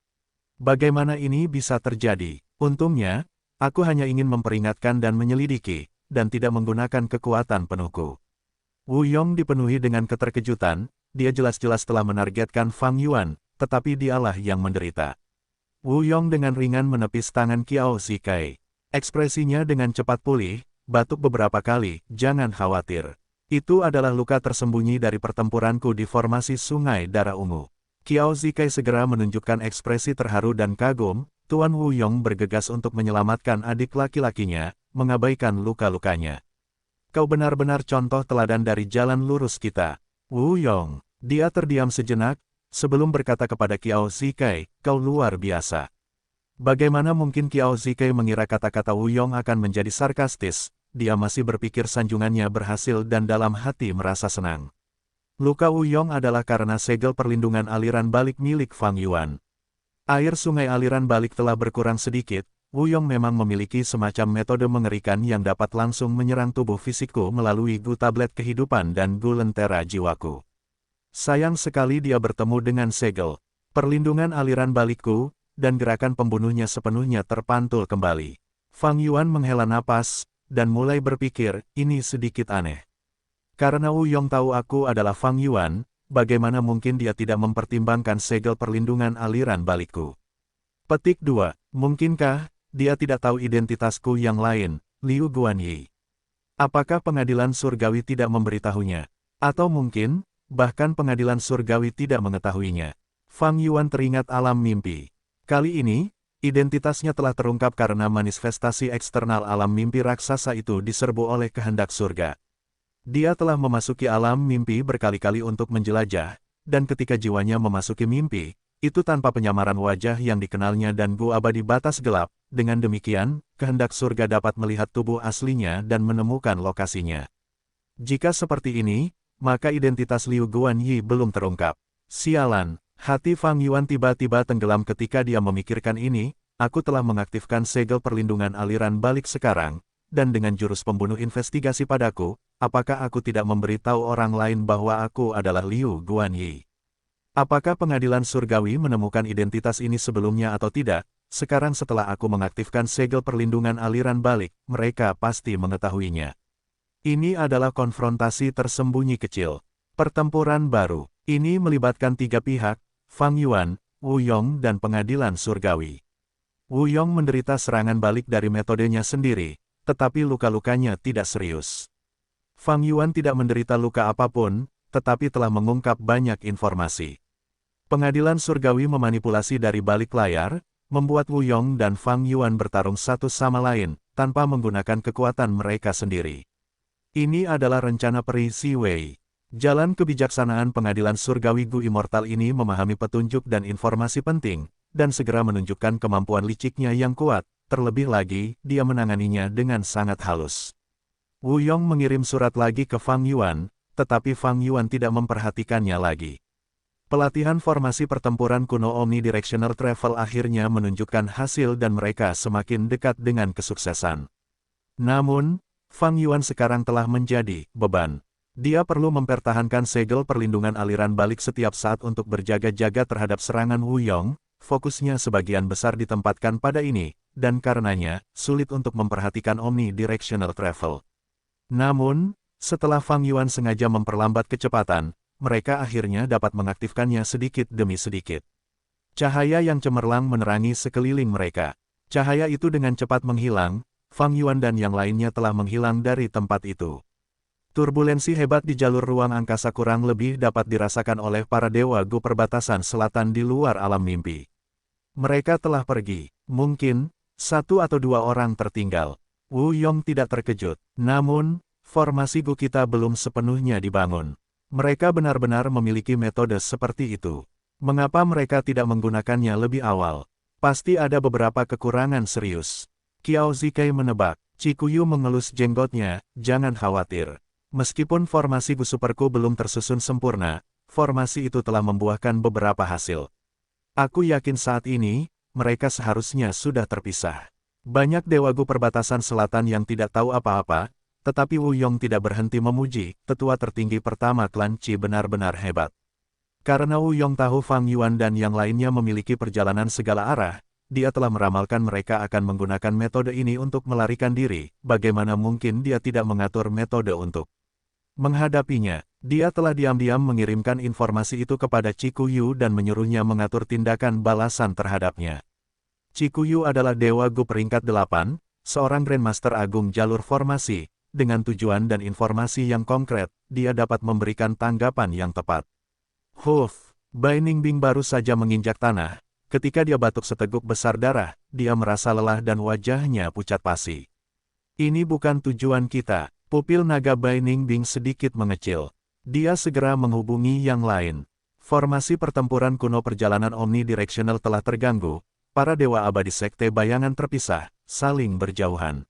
Bagaimana ini bisa terjadi? Untungnya, aku hanya ingin memperingatkan dan menyelidiki, dan tidak menggunakan kekuatan penuhku. Wu Yong dipenuhi dengan keterkejutan, dia jelas-jelas telah menargetkan Fang Yuan, tetapi dialah yang menderita. Wu Yong dengan ringan menepis tangan Qiao Zikai. Ekspresinya dengan cepat pulih, batuk beberapa kali, jangan khawatir. Itu adalah luka tersembunyi dari pertempuranku di formasi Sungai Darah Ungu. Qiao Zikai segera menunjukkan ekspresi terharu dan kagum, Tuan Wu Yong bergegas untuk menyelamatkan adik laki-lakinya, mengabaikan luka-lukanya. Kau benar-benar contoh teladan dari jalan lurus kita. Wu Yong, dia terdiam sejenak, sebelum berkata kepada Qiao Zikai, kau luar biasa. Bagaimana mungkin Qiao Zikai mengira kata-kata Wu Yong akan menjadi sarkastis? Dia masih berpikir sanjungannya berhasil dan dalam hati merasa senang. Luka Wu Yong adalah karena segel perlindungan aliran balik milik Fang Yuan. Air sungai aliran balik telah berkurang sedikit, Wu Yong memang memiliki semacam metode mengerikan yang dapat langsung menyerang tubuh fisikku melalui Gu Tablet Kehidupan dan Gu Lentera Jiwaku. Sayang sekali dia bertemu dengan segel perlindungan aliran balikku, dan gerakan pembunuhnya sepenuhnya terpantul kembali. Fang Yuan menghela napas, dan mulai berpikir, ini sedikit aneh. Karena Wu Yong tahu aku adalah Fang Yuan, bagaimana mungkin dia tidak mempertimbangkan segel perlindungan aliran balikku? Petik 2. Mungkinkah dia tidak tahu identitasku yang lain, Liu Guanyi? Apakah pengadilan surgawi tidak memberitahunya? Atau mungkin, bahkan pengadilan surgawi tidak mengetahuinya? Fang Yuan teringat alam mimpi. Kali ini, identitasnya telah terungkap karena manifestasi eksternal alam mimpi raksasa itu diserbu oleh kehendak surga. Dia telah memasuki alam mimpi berkali-kali untuk menjelajah, dan ketika jiwanya memasuki mimpi, itu tanpa penyamaran wajah yang dikenalnya dan Gu abadi batas gelap, dengan demikian, kehendak surga dapat melihat tubuh aslinya dan menemukan lokasinya. Jika seperti ini, maka identitas Liu Guanyi belum terungkap. Sialan. Hati Fang Yuan tiba-tiba tenggelam ketika dia memikirkan ini, aku telah mengaktifkan segel perlindungan aliran balik sekarang, dan dengan jurus pembunuh investigasi padaku, apakah aku tidak memberitahu orang lain bahwa aku adalah Liu Guanyi? Apakah pengadilan surgawi menemukan identitas ini sebelumnya atau tidak? Sekarang setelah aku mengaktifkan segel perlindungan aliran balik, mereka pasti mengetahuinya. Ini adalah konfrontasi tersembunyi kecil. Pertempuran baru. Ini melibatkan 3 pihak, Fang Yuan, Wu Yong dan pengadilan surgawi. Wu Yong menderita serangan balik dari metodenya sendiri, tetapi luka-lukanya tidak serius. Fang Yuan tidak menderita luka apapun, tetapi telah mengungkap banyak informasi. Pengadilan surgawi memanipulasi dari balik layar, membuat Wu Yong dan Fang Yuan bertarung satu sama lain, tanpa menggunakan kekuatan mereka sendiri. Ini adalah rencana peri Si Wei. Jalan kebijaksanaan pengadilan surgawi Gu Immortal ini memahami petunjuk dan informasi penting, dan segera menunjukkan kemampuan liciknya yang kuat, terlebih lagi, dia menanganinya dengan sangat halus. Wu Yong mengirim surat lagi ke Fang Yuan, tetapi Fang Yuan tidak memperhatikannya lagi. Pelatihan formasi pertempuran kuno Omnidirectional Travel akhirnya menunjukkan hasil dan mereka semakin dekat dengan kesuksesan. Namun, Fang Yuan sekarang telah menjadi beban. Dia perlu mempertahankan segel perlindungan aliran balik setiap saat untuk berjaga-jaga terhadap serangan Wu Yong, fokusnya sebagian besar ditempatkan pada ini, dan karenanya, sulit untuk memperhatikan Omnidirectional Travel. Namun, setelah Fang Yuan sengaja memperlambat kecepatan, mereka akhirnya dapat mengaktifkannya sedikit demi sedikit. Cahaya yang cemerlang menerangi sekeliling mereka. Cahaya itu dengan cepat menghilang, Fang Yuan dan yang lainnya telah menghilang dari tempat itu. Turbulensi hebat di jalur ruang angkasa kurang lebih dapat dirasakan oleh para dewa Gu perbatasan selatan di luar alam mimpi. Mereka telah pergi. Mungkin, 1 atau 2 orang tertinggal. Wu Yong tidak terkejut. Namun, formasi Gu kita belum sepenuhnya dibangun. Mereka benar-benar memiliki metode seperti itu. Mengapa mereka tidak menggunakannya lebih awal? Pasti ada beberapa kekurangan serius. Qiao Zikai menebak. Cikuyu mengelus jenggotnya, jangan khawatir. Meskipun formasi Gu Superku belum tersusun sempurna, formasi itu telah membuahkan beberapa hasil. Aku yakin saat ini, mereka seharusnya sudah terpisah. Banyak Dewa Gu perbatasan selatan yang tidak tahu apa-apa, tetapi Wu Yong tidak berhenti memuji, tetua tertinggi pertama klan Qi benar-benar hebat. Karena Wu Yong tahu Fang Yuan dan yang lainnya memiliki perjalanan segala arah, dia telah meramalkan mereka akan menggunakan metode ini untuk melarikan diri, bagaimana mungkin dia tidak mengatur metode untuk menghadapinya. Dia telah diam-diam mengirimkan informasi itu kepada Cikuyu dan menyuruhnya mengatur tindakan balasan terhadapnya. Cikuyu adalah Dewa Gu peringkat 8, seorang Grandmaster Agung jalur formasi. Dengan tujuan dan informasi yang konkret, dia dapat memberikan tanggapan yang tepat. Huff, Bai Ningbing baru saja menginjak tanah. Ketika dia batuk seteguk besar darah, dia merasa lelah dan wajahnya pucat pasi. Ini bukan tujuan kita. Pupil naga Bai Ningbing sedikit mengecil. Dia segera menghubungi yang lain. Formasi pertempuran kuno perjalanan omnidirectional telah terganggu. Para dewa abadi sekte bayangan terpisah, saling berjauhan.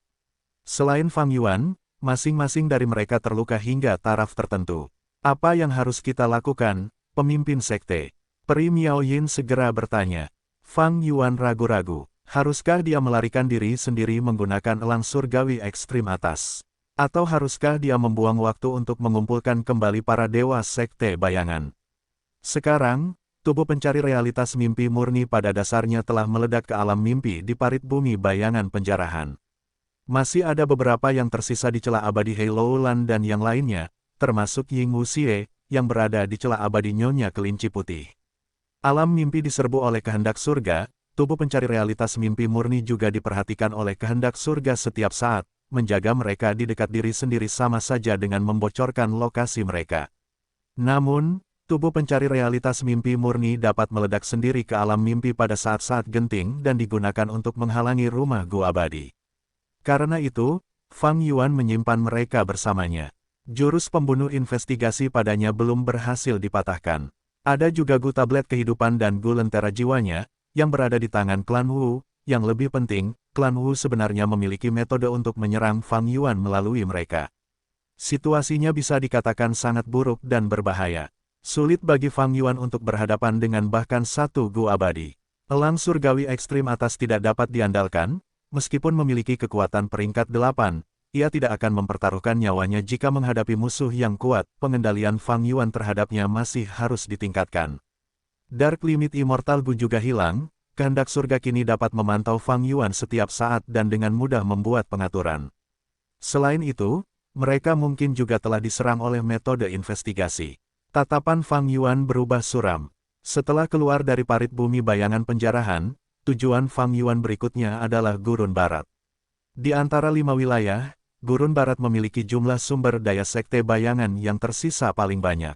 Selain Fang Yuan, masing-masing dari mereka terluka hingga taraf tertentu. Apa yang harus kita lakukan, pemimpin sekte? Peri Miao Yin segera bertanya. Fang Yuan ragu-ragu. Haruskah dia melarikan diri sendiri menggunakan elang surgawi ekstrim atas? Atau haruskah dia membuang waktu untuk mengumpulkan kembali para dewa sekte bayangan? Sekarang, tubuh pencari realitas mimpi murni pada dasarnya telah meledak ke alam mimpi di parit bumi bayangan penjarahan. Masih ada beberapa yang tersisa di celah abadi Halo Lan dan yang lainnya, termasuk Ying Wuxie, yang berada di celah abadi Nyonya Kelinci Putih. Alam mimpi diserbu oleh kehendak surga, tubuh pencari realitas mimpi murni juga diperhatikan oleh kehendak surga setiap saat, menjaga mereka di dekat diri sendiri sama saja dengan membocorkan lokasi mereka. Namun, tubuh pencari realitas mimpi murni dapat meledak sendiri ke alam mimpi pada saat-saat genting dan digunakan untuk menghalangi rumah Gu abadi. Karena itu, Fang Yuan menyimpan mereka bersamanya. Jurus pembunuh investigasi padanya belum berhasil dipatahkan. Ada juga Gu tablet kehidupan dan Gu lentera jiwanya, yang berada di tangan klan Wu. Yang lebih penting, klan Wu sebenarnya memiliki metode untuk menyerang Fang Yuan melalui mereka. Situasinya bisa dikatakan sangat buruk dan berbahaya. Sulit bagi Fang Yuan untuk berhadapan dengan bahkan satu Gu abadi. Elang surgawi ekstrim atas tidak dapat diandalkan, meskipun memiliki kekuatan peringkat 8, ia tidak akan mempertaruhkan nyawanya jika menghadapi musuh yang kuat. Pengendalian Fang Yuan terhadapnya masih harus ditingkatkan. Dark Limit Immortal Gu juga hilang, kehendak surga kini dapat memantau Fang Yuan setiap saat dan dengan mudah membuat pengaturan. Selain itu, mereka mungkin juga telah diserang oleh metode investigasi. Tatapan Fang Yuan berubah suram. Setelah keluar dari parit bumi bayangan penjarahan, tujuan Fang Yuan berikutnya adalah Gurun Barat. Di antara 5 wilayah, Gurun Barat memiliki jumlah sumber daya sekte bayangan yang tersisa paling banyak.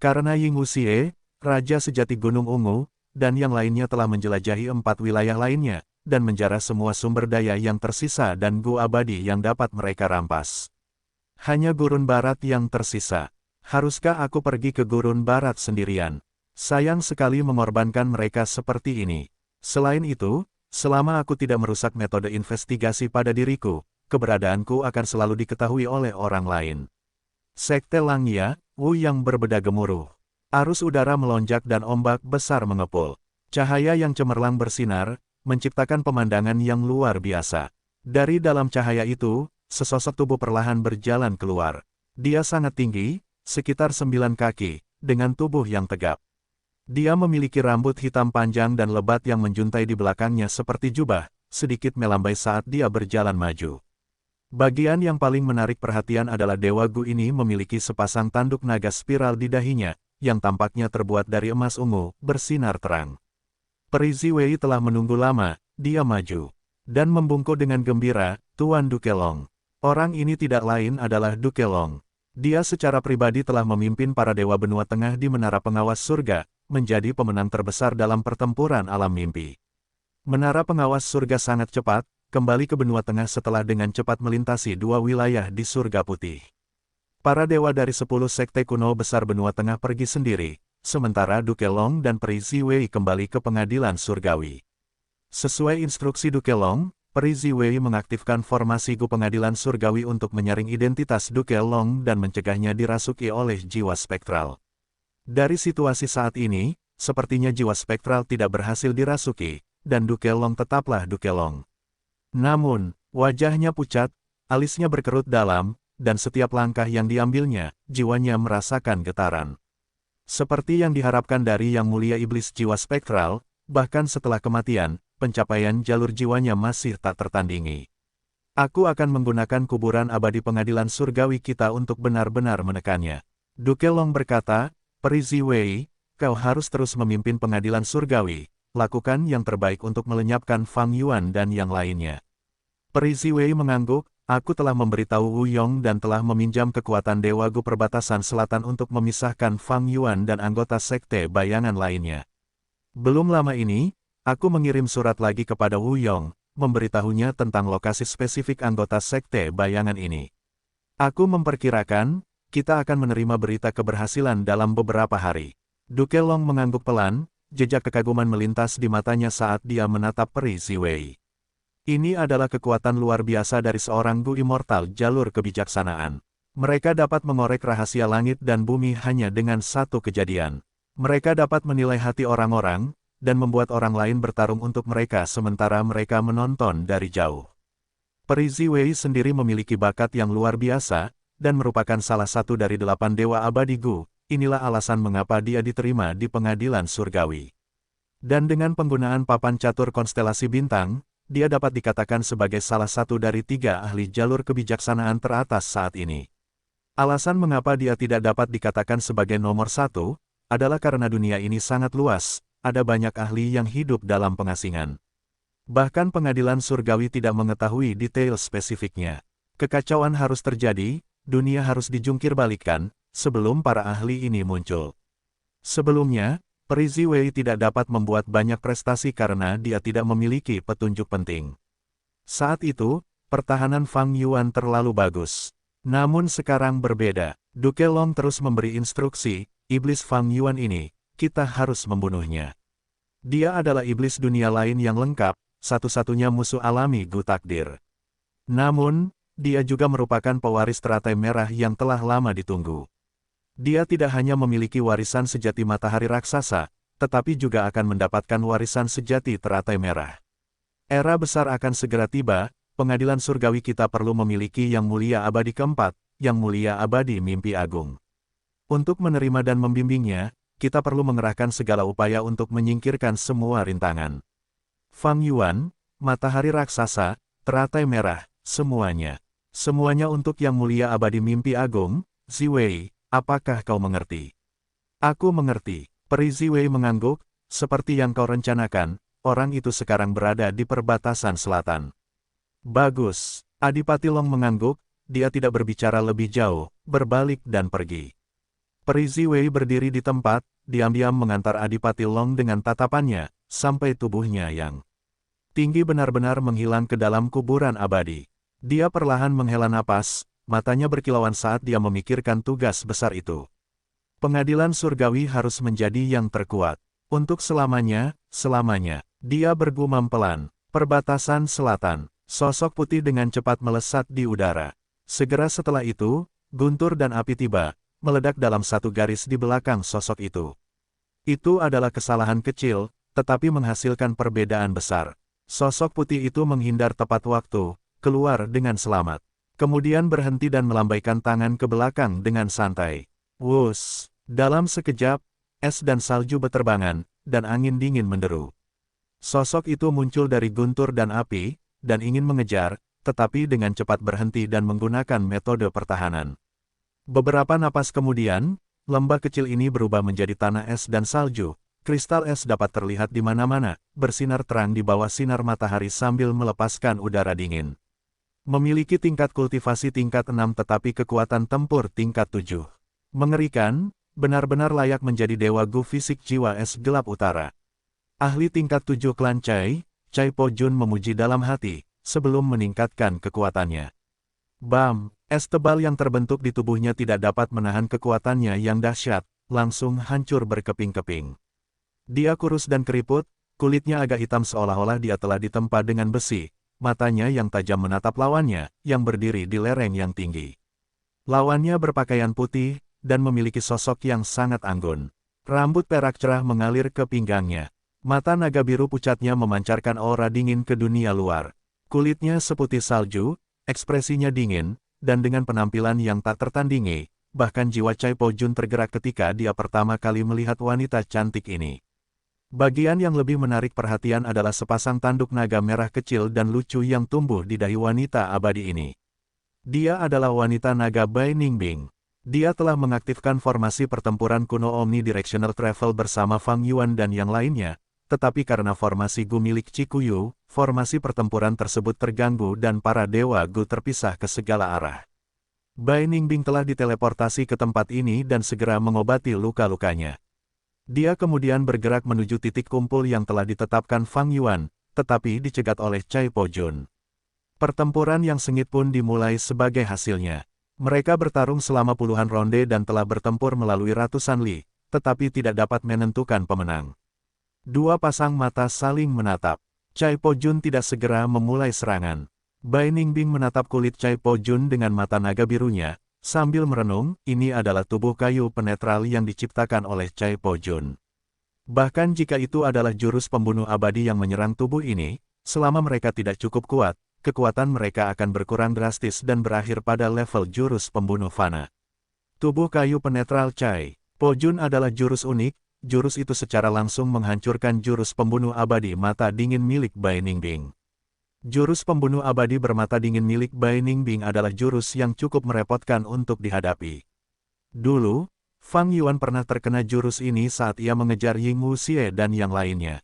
Karena Ying Wuxie, Raja Sejati Gunung Ungu, dan yang lainnya telah menjelajahi 4 wilayah lainnya, dan menjarah semua sumber daya yang tersisa dan Gu abadi yang dapat mereka rampas. Hanya Gurun Barat yang tersisa. Haruskah aku pergi ke Gurun Barat sendirian? Sayang sekali mengorbankan mereka seperti ini. Selain itu, selama aku tidak merusak metode investigasi pada diriku, keberadaanku akan selalu diketahui oleh orang lain. Sekte Langya, Wu yang berbeda gemuruh. Arus udara melonjak dan ombak besar mengepul. Cahaya yang cemerlang bersinar, menciptakan pemandangan yang luar biasa. Dari dalam cahaya itu, sesosok tubuh perlahan berjalan keluar. Dia sangat tinggi, sekitar 9 kaki, dengan tubuh yang tegap. Dia memiliki rambut hitam panjang dan lebat yang menjuntai di belakangnya seperti jubah, sedikit melambai saat dia berjalan maju. Bagian yang paling menarik perhatian adalah Dewa Gu ini memiliki sepasang tanduk naga spiral di dahinya, yang tampaknya terbuat dari emas ungu, bersinar terang. Peri Ziwei telah menunggu lama, dia maju. Dan membungkuk dengan gembira, Tuan Dukelong. Orang ini tidak lain adalah Dukelong. Dia secara pribadi telah memimpin para dewa benua tengah di Menara Pengawas Surga, menjadi pemenang terbesar dalam pertempuran alam mimpi. Menara Pengawas Surga sangat cepat, kembali ke benua tengah setelah dengan cepat melintasi 2 wilayah di Surga Putih. Para dewa dari 10 sekte kuno besar benua tengah pergi sendiri, sementara Dukelong dan Peri Ziwei kembali ke pengadilan surgawi. Sesuai instruksi Dukelong, Peri Ziwei mengaktifkan formasi Gu Pengadilan Surgawi untuk menyaring identitas Duke Long dan mencegahnya dirasuki oleh jiwa spektral. Dari situasi saat ini, sepertinya jiwa spektral tidak berhasil dirasuki, dan Duke Long tetaplah Duke Long. Namun, wajahnya pucat, alisnya berkerut dalam, dan setiap langkah yang diambilnya, jiwanya merasakan getaran. Seperti yang diharapkan dari Yang Mulia Iblis Jiwa Spektral, bahkan setelah kematian, pencapaian jalur jiwanya masih tak tertandingi. Aku akan menggunakan kuburan abadi pengadilan surgawi kita untuk benar-benar menekannya. Duke Long berkata, Peri Ziwei, kau harus terus memimpin pengadilan surgawi, lakukan yang terbaik untuk melenyapkan Fang Yuan dan yang lainnya. Peri Ziwei mengangguk, aku telah memberitahu Wu Yong dan telah meminjam kekuatan Dewa Gu Perbatasan Selatan untuk memisahkan Fang Yuan dan anggota sekte bayangan lainnya. Belum lama ini, aku mengirim surat lagi kepada Wu Yong, memberitahunya tentang lokasi spesifik anggota sekte bayangan ini. Aku memperkirakan, kita akan menerima berita keberhasilan dalam beberapa hari. Duke Long mengangguk pelan, jejak kekaguman melintas di matanya saat dia menatap Peri Ziwei. Ini adalah kekuatan luar biasa dari seorang Gu Immortal jalur kebijaksanaan. Mereka dapat mengorek rahasia langit dan bumi hanya dengan satu kejadian. Mereka dapat menilai hati orang-orang, dan membuat orang lain bertarung untuk mereka sementara mereka menonton dari jauh. Peri Ziwei sendiri memiliki bakat yang luar biasa, dan merupakan salah satu dari 8 dewa abadi Gu. Inilah alasan mengapa dia diterima di pengadilan surgawi. Dan dengan penggunaan papan catur konstelasi bintang, dia dapat dikatakan sebagai salah satu dari 3 ahli jalur kebijaksanaan teratas saat ini. Alasan mengapa dia tidak dapat dikatakan sebagai nomor 1, adalah karena dunia ini sangat luas, ada banyak ahli yang hidup dalam pengasingan. Bahkan pengadilan surgawi tidak mengetahui detail spesifiknya. Kekacauan harus terjadi, dunia harus dijungkir balikkan, sebelum para ahli ini muncul. Sebelumnya, Peri Ziwei tidak dapat membuat banyak prestasi karena dia tidak memiliki petunjuk penting. Saat itu, pertahanan Fang Yuan terlalu bagus. Namun sekarang berbeda. Duke Long terus memberi instruksi, iblis Fang Yuan ini, kita harus membunuhnya. Dia adalah iblis dunia lain yang lengkap, satu-satunya musuh alami Gu Takdir. Namun, dia juga merupakan pewaris teratai merah yang telah lama ditunggu. Dia tidak hanya memiliki warisan sejati matahari raksasa, tetapi juga akan mendapatkan warisan sejati teratai merah. Era besar akan segera tiba, pengadilan surgawi kita perlu memiliki Yang Mulia Abadi keempat, Yang Mulia Abadi Mimpi Agung. Untuk menerima dan membimbingnya, kita perlu mengerahkan segala upaya untuk menyingkirkan semua rintangan. Fang Yuan, matahari raksasa, teratai merah, semuanya. Semuanya untuk Yang Mulia Abadi Mimpi Agung, Ziwei. Apakah kau mengerti? Aku mengerti. Peri Ziwei mengangguk, seperti yang kau rencanakan, orang itu sekarang berada di perbatasan selatan. Bagus. Adipati Long mengangguk, dia tidak berbicara lebih jauh, berbalik dan pergi. Peri Ziwei berdiri di tempat, diam-diam mengantar Adipati Long dengan tatapannya, sampai tubuhnya yang tinggi benar-benar menghilang ke dalam kuburan abadi. Dia perlahan menghela napas, matanya berkilauan saat dia memikirkan tugas besar itu. Pengadilan surgawi harus menjadi yang terkuat. Untuk selamanya, selamanya. Dia bergumam pelan. Perbatasan selatan. Sosok putih dengan cepat melesat di udara. Segera setelah itu, guntur dan api tiba, meledak dalam satu garis di belakang sosok itu. Itu adalah kesalahan kecil, tetapi menghasilkan perbedaan besar. Sosok putih itu menghindar tepat waktu, keluar dengan selamat. Kemudian berhenti dan melambaikan tangan ke belakang dengan santai. Wus! Dalam sekejap, es dan salju beterbangan, dan angin dingin menderu. Sosok itu muncul dari guntur dan api, dan ingin mengejar, tetapi dengan cepat berhenti dan menggunakan metode pertahanan. Beberapa napas kemudian, lembah kecil ini berubah menjadi tanah es dan salju. Kristal es dapat terlihat di mana-mana, bersinar terang di bawah sinar matahari sambil melepaskan udara dingin. Memiliki tingkat kultivasi tingkat 6 tetapi kekuatan tempur tingkat 7. Mengerikan, benar-benar layak menjadi dewa Gu fisik jiwa es gelap utara. Ahli tingkat 7 klan Cai, Cai Po Jun memuji dalam hati, sebelum meningkatkan kekuatannya. Bam, es tebal yang terbentuk di tubuhnya tidak dapat menahan kekuatannya yang dahsyat, langsung hancur berkeping-keping. Dia kurus dan keriput, kulitnya agak hitam seolah-olah dia telah ditempa dengan besi. matanya yang tajam menatap lawannya, yang berdiri di lereng yang tinggi. Lawannya berpakaian putih, dan memiliki sosok yang sangat anggun. Rambut perak cerah mengalir ke pinggangnya. Mata naga biru pucatnya memancarkan aura dingin ke dunia luar. Kulitnya seputih salju, ekspresinya dingin, dan dengan penampilan yang tak tertandingi, bahkan jiwa Chai Po Jun tergerak ketika dia pertama kali melihat wanita cantik ini. Bagian yang lebih menarik perhatian adalah sepasang tanduk naga merah kecil dan lucu yang tumbuh di dahi wanita abadi ini. Dia adalah wanita naga Bai Ningbing. Dia telah mengaktifkan formasi pertempuran kuno Omnidirectional Travel bersama Fang Yuan dan yang lainnya, tetapi karena formasi Gu milik Chikuyu, formasi pertempuran tersebut terganggu dan para dewa Gu terpisah ke segala arah. Bai Ningbing telah diteleportasi ke tempat ini dan segera mengobati luka-lukanya. Dia kemudian bergerak menuju titik kumpul yang telah ditetapkan Fang Yuan, tetapi dicegat oleh Chai Po Jun. Pertempuran yang sengit pun dimulai sebagai hasilnya. Mereka bertarung selama puluhan ronde dan telah bertempur melalui ratusan li, tetapi tidak dapat menentukan pemenang. Dua pasang mata saling menatap. Chai Po Jun tidak segera memulai serangan. Bai Ningbing menatap kulit Chai Po Jun dengan mata naga birunya, sambil merenung, ini adalah tubuh kayu penetral yang diciptakan oleh Chai Po Jun. Bahkan jika itu adalah jurus pembunuh abadi yang menyerang tubuh ini, selama mereka tidak cukup kuat, kekuatan mereka akan berkurang drastis dan berakhir pada level jurus pembunuh fana. Tubuh kayu penetral Chai Po Jun adalah jurus unik, jurus itu secara langsung menghancurkan jurus pembunuh abadi mata dingin milik Bai Ningbing. Jurus pembunuh abadi bermata dingin milik Bai Ningbing adalah jurus yang cukup merepotkan untuk dihadapi. Dulu, Fang Yuan pernah terkena jurus ini saat ia mengejar Ying Wuxie dan yang lainnya.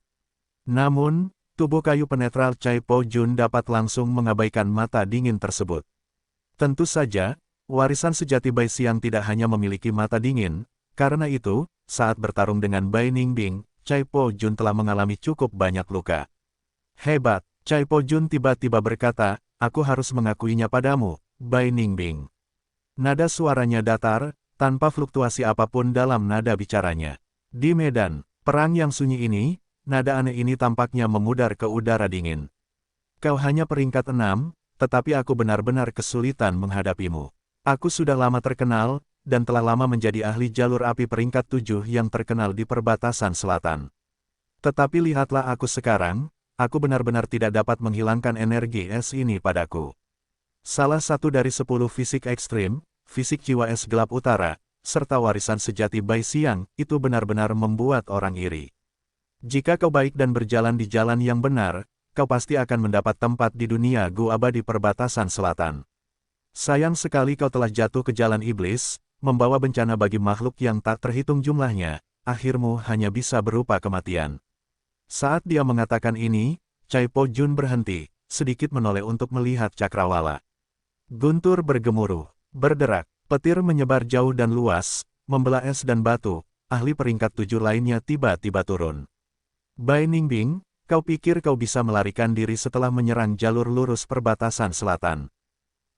Namun, tubuh kayu penetral Chai Po Jun dapat langsung mengabaikan mata dingin tersebut. Tentu saja, warisan sejati Bai Xiang tidak hanya memiliki mata dingin, karena itu, saat bertarung dengan Bai Ningbing, Chai Po Jun telah mengalami cukup banyak luka. Hebat, Chai Po Jun tiba-tiba berkata, aku harus mengakuinya padamu, Bai Ningbing. Nada suaranya datar, tanpa fluktuasi apapun dalam nada bicaranya. Di medan perang yang sunyi ini, nada aneh ini tampaknya memudar ke udara dingin. Kau hanya peringkat 6, tetapi aku benar-benar kesulitan menghadapimu. Aku sudah lama terkenal, dan telah lama menjadi ahli jalur api peringkat 7 yang terkenal di perbatasan selatan. Tetapi lihatlah aku sekarang, aku benar-benar tidak dapat menghilangkan energi es ini padaku. Salah satu dari 10 fisik ekstrim, fisik jiwa es gelap utara, serta warisan sejati Bai Xiang, itu benar-benar membuat orang iri. Jika kau baik dan berjalan di jalan yang benar, kau pasti akan mendapat tempat di dunia Gu abadi perbatasan selatan. Sayang sekali kau telah jatuh ke jalan iblis, membawa bencana bagi makhluk yang tak terhitung jumlahnya, akhirmu hanya bisa berupa kematian. Saat dia mengatakan ini, Chai Po Jun berhenti, sedikit menoleh untuk melihat cakrawala. Guntur bergemuruh, berderak, petir menyebar jauh dan luas, membelah es dan batu, ahli peringkat 7 lainnya tiba-tiba turun. Bai Ningbing, kau pikir kau bisa melarikan diri setelah menyerang jalur lurus perbatasan selatan.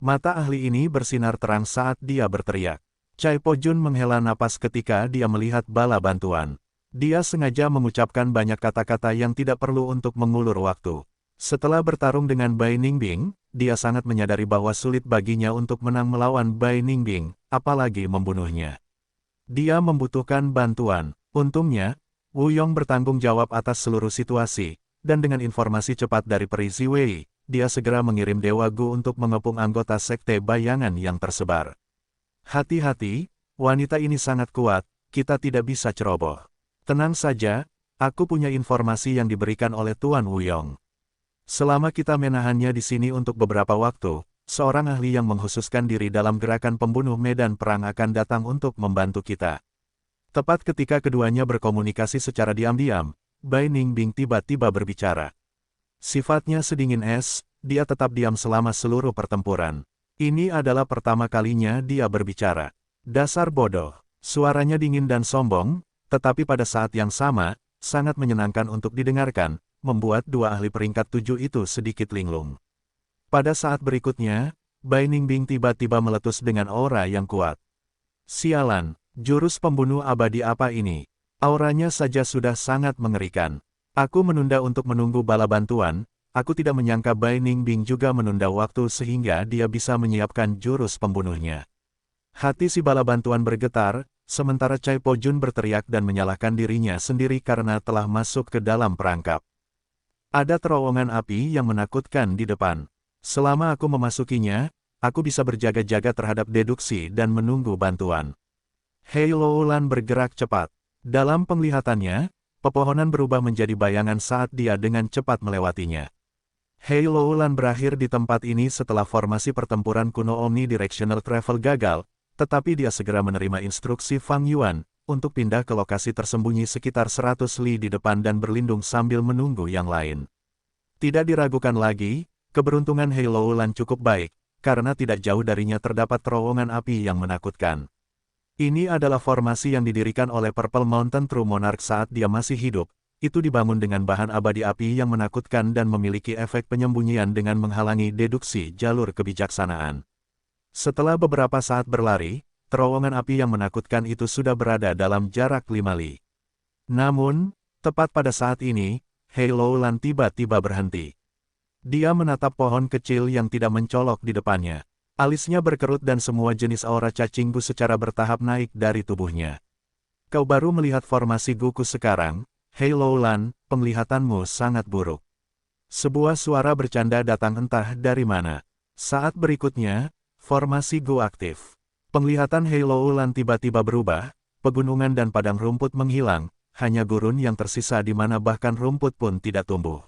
Mata ahli ini bersinar terang saat dia berteriak. Chai Po Jun menghela napas ketika dia melihat bala bantuan. Dia sengaja mengucapkan banyak kata-kata yang tidak perlu untuk mengulur waktu. Setelah bertarung dengan Bai Ningbing, dia sangat menyadari bahwa sulit baginya untuk menang melawan Bai Ningbing, apalagi membunuhnya. Dia membutuhkan bantuan. Untungnya, Wu Yong bertanggung jawab atas seluruh situasi, dan dengan informasi cepat dari Peri Ziwei, dia segera mengirim Dewa Gu untuk mengepung anggota sekte bayangan yang tersebar. Hati-hati, wanita ini sangat kuat, kita tidak bisa ceroboh. Tenang saja, aku punya informasi yang diberikan oleh Tuan Wu Yong. Selama kita menahannya di sini untuk beberapa waktu, seorang ahli yang mengkhususkan diri dalam gerakan pembunuh medan perang akan datang untuk membantu kita. Tepat ketika keduanya berkomunikasi secara diam-diam, Bai Ningbing tiba-tiba berbicara. Sifatnya sedingin es, dia tetap diam selama seluruh pertempuran. Ini adalah pertama kalinya dia berbicara. Dasar bodoh, suaranya dingin dan sombong, tetapi pada saat yang sama, sangat menyenangkan untuk didengarkan, membuat dua ahli peringkat 7 itu sedikit linglung. Pada saat berikutnya, Bai Ningbing tiba-tiba meletus dengan aura yang kuat. Sialan, jurus pembunuh abadi apa ini? Auranya saja sudah sangat mengerikan. Aku menunda untuk menunggu bala bantuan, Aku tidak menyangka Bai Ningbing juga menunda waktu sehingga dia bisa menyiapkan jurus pembunuhnya. Hati si bala bantuan bergetar, sementara Cai Po Jun berteriak dan menyalahkan dirinya sendiri karena telah masuk ke dalam perangkap. Ada terowongan api yang menakutkan di depan. Selama aku memasukinya, aku bisa berjaga-jaga terhadap deduksi dan menunggu bantuan. Hei Loulan bergerak cepat. Dalam penglihatannya, pepohonan berubah menjadi bayangan saat dia dengan cepat melewatinya. Hei Loulan berakhir di tempat ini setelah formasi pertempuran kuno Omnidirectional Travel gagal, tetapi dia segera menerima instruksi Fang Yuan untuk pindah ke lokasi tersembunyi sekitar 100 li di depan dan berlindung sambil menunggu yang lain. Tidak diragukan lagi, keberuntungan Hei Loulan cukup baik, karena tidak jauh darinya terdapat terowongan api yang menakutkan. Ini adalah formasi yang didirikan oleh Purple Mountain True Monarch saat dia masih hidup. Itu dibangun dengan bahan abadi api yang menakutkan dan memiliki efek penyembunyian dengan menghalangi deduksi jalur kebijaksanaan. Setelah beberapa saat berlari, terowongan api yang menakutkan itu sudah berada dalam jarak 5 li. Namun, tepat pada saat ini, Hei Loulan tiba-tiba berhenti. Dia menatap pohon kecil yang tidak mencolok di depannya. Alisnya berkerut dan semua jenis aura cacinggu secara bertahap naik dari tubuhnya. Kau baru melihat formasi Guku sekarang? Hei Loulan, penglihatanmu sangat buruk. Sebuah suara bercanda datang entah dari mana. Saat berikutnya, formasi Gu aktif. Penglihatan Hei Loulan tiba-tiba berubah, pegunungan dan padang rumput menghilang, hanya gurun yang tersisa di mana bahkan rumput pun tidak tumbuh.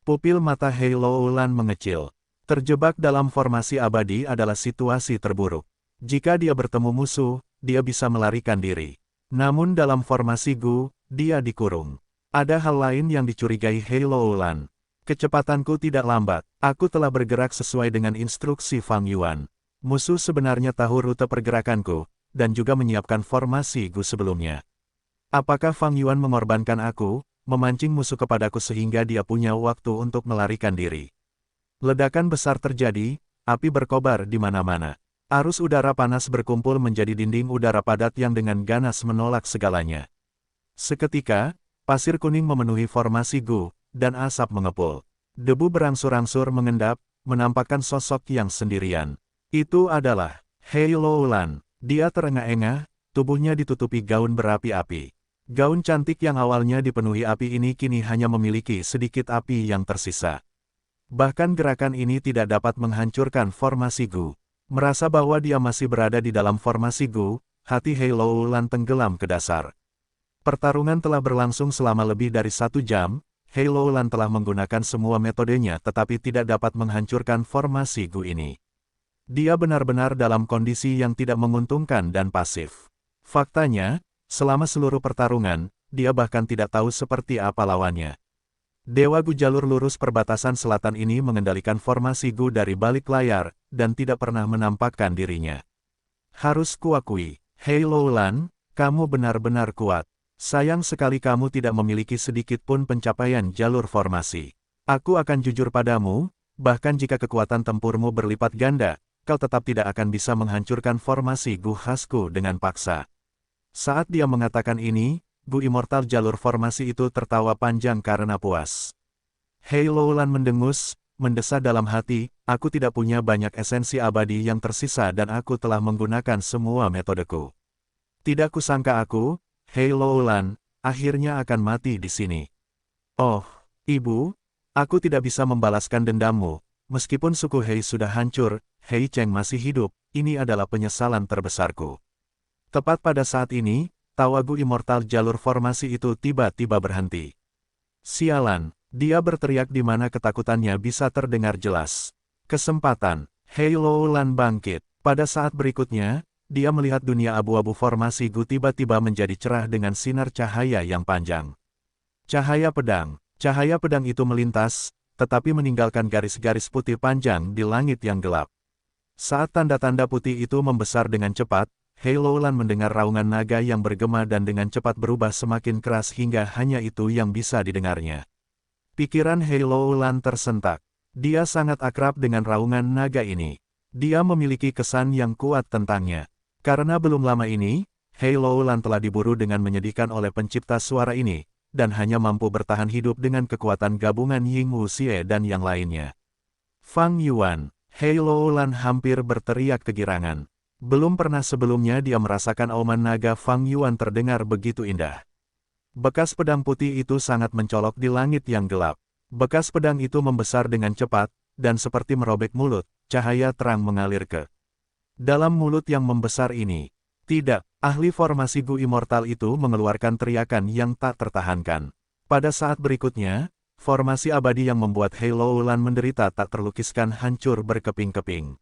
Pupil mata Hei Loulan mengecil. Terjebak dalam formasi abadi adalah situasi terburuk. Jika dia bertemu musuh, dia bisa melarikan diri. Namun dalam formasi Gu, dia dikurung. Ada hal lain yang dicurigai Hei Loulan. Kecepatanku tidak lambat, aku telah bergerak sesuai dengan instruksi Fang Yuan. Musuh sebenarnya tahu rute pergerakanku, dan juga menyiapkan formasi Gu sebelumnya. Apakah Fang Yuan mengorbankan aku, memancing musuh kepadaku sehingga dia punya waktu untuk melarikan diri? Ledakan besar terjadi, api berkobar di mana-mana. Arus udara panas berkumpul menjadi dinding udara padat yang dengan ganas menolak segalanya. Seketika, pasir kuning memenuhi formasi Gu, dan asap mengepul. Debu berangsur-angsur mengendap, menampakkan sosok yang sendirian. Itu adalah Hei Loulan. Dia terengah-engah, tubuhnya ditutupi gaun berapi-api. Gaun cantik yang awalnya dipenuhi api ini kini hanya memiliki sedikit api yang tersisa. Bahkan gerakan ini tidak dapat menghancurkan formasi Gu. Merasa bahwa dia masih berada di dalam formasi Gu, hati Hei Loulan tenggelam ke dasar. Pertarungan telah berlangsung selama lebih dari 1 jam, Hei Loulan telah menggunakan semua metodenya tetapi tidak dapat menghancurkan formasi Gu ini. Dia benar-benar dalam kondisi yang tidak menguntungkan dan pasif. Faktanya, selama seluruh pertarungan, dia bahkan tidak tahu seperti apa lawannya. Dewa Gu jalur lurus perbatasan selatan ini mengendalikan formasi Gu dari balik layar, dan tidak pernah menampakkan dirinya. Harus kuakui, Hei Loulan, kamu benar-benar kuat. Sayang sekali kamu tidak memiliki sedikit pun pencapaian jalur formasi. Aku akan jujur padamu, bahkan jika kekuatan tempurmu berlipat ganda, kau tetap tidak akan bisa menghancurkan formasi Gu khasku dengan paksa. Saat dia mengatakan ini, Gu Immortal jalur formasi itu tertawa panjang karena puas. Hei Loulan mendengus, mendesah dalam hati, aku tidak punya banyak esensi abadi yang tersisa dan aku telah menggunakan semua metodeku. Tidak kusangka aku, Hei Loulan, akhirnya akan mati di sini. Oh, ibu, aku tidak bisa membalaskan dendammu, meskipun suku Hei sudah hancur, Hei Cheng masih hidup, ini adalah penyesalan terbesarku. Tepat pada saat ini, tawa Gu Immortal jalur formasi itu tiba-tiba berhenti. Sialan, dia berteriak di mana ketakutannya bisa terdengar jelas. Kesempatan, Hei Loulan bangkit. Pada saat berikutnya, dia melihat dunia abu-abu formasi Gu tiba-tiba menjadi cerah dengan sinar cahaya yang panjang. Cahaya pedang itu melintas, tetapi meninggalkan garis-garis putih panjang di langit yang gelap. Saat tanda-tanda putih itu membesar dengan cepat, Hei Loulan mendengar raungan naga yang bergema dan dengan cepat berubah semakin keras hingga hanya itu yang bisa didengarnya. Pikiran Hei Loulan tersentak. Dia sangat akrab dengan raungan naga ini. Dia memiliki kesan yang kuat tentangnya. Karena belum lama ini, Hei Loulan telah diburu dengan menyedihkan oleh pencipta suara ini, dan hanya mampu bertahan hidup dengan kekuatan gabungan Ying Wuxie dan yang lainnya. Fang Yuan, Hei Loulan hampir berteriak kegirangan. Belum pernah sebelumnya dia merasakan auman naga Fang Yuan terdengar begitu indah. Bekas pedang putih itu sangat mencolok di langit yang gelap. Bekas pedang itu membesar dengan cepat, dan seperti merobek mulut, cahaya terang mengalir ke dalam mulut yang membesar ini. Tidak, ahli formasi Gu Immortal itu mengeluarkan teriakan yang tak tertahankan. Pada saat berikutnya, formasi abadi yang membuat Hei Loulan menderita tak terlukiskan hancur berkeping-keping.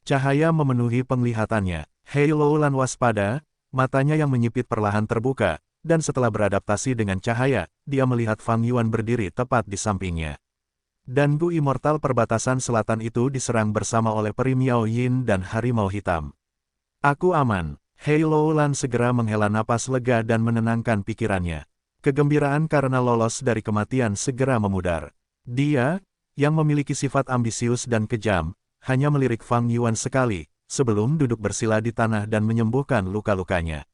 Cahaya memenuhi penglihatannya. Hei Loulan waspada, matanya yang menyipit perlahan terbuka, dan setelah beradaptasi dengan cahaya, dia melihat Fang Yuan berdiri tepat di sampingnya. Dan Gu Immortal perbatasan selatan itu diserang bersama oleh peri Miao Yin dan harimau hitam. Aku aman. Hei Loulan segera menghela napas lega dan menenangkan pikirannya. Kegembiraan karena lolos dari kematian segera memudar. Dia, yang memiliki sifat ambisius dan kejam, hanya melirik Fang Yuan sekali, sebelum duduk bersila di tanah dan menyembuhkan luka-lukanya.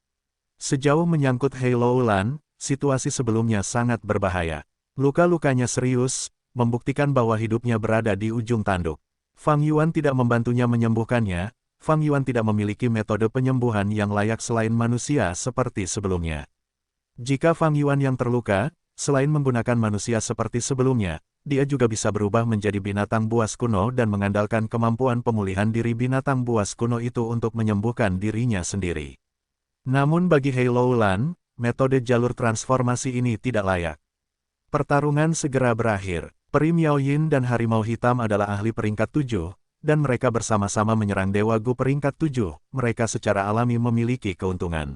Sejauh menyangkut Hei Loulan, situasi sebelumnya sangat berbahaya. Luka-lukanya serius, membuktikan bahwa hidupnya berada di ujung tanduk. Fang Yuan tidak membantunya menyembuhkannya. Fang Yuan tidak memiliki metode penyembuhan yang layak selain manusia seperti sebelumnya. Jika Fang Yuan yang terluka, selain menggunakan manusia seperti sebelumnya, dia juga bisa berubah menjadi binatang buas kuno dan mengandalkan kemampuan pemulihan diri binatang buas kuno itu untuk menyembuhkan dirinya sendiri. Namun bagi Hei Loulan, metode jalur transformasi ini tidak layak. Pertarungan segera berakhir. Peri Miao Yin dan harimau hitam adalah ahli peringkat 7, dan mereka bersama-sama menyerang Dewa Gu peringkat 7, mereka secara alami memiliki keuntungan.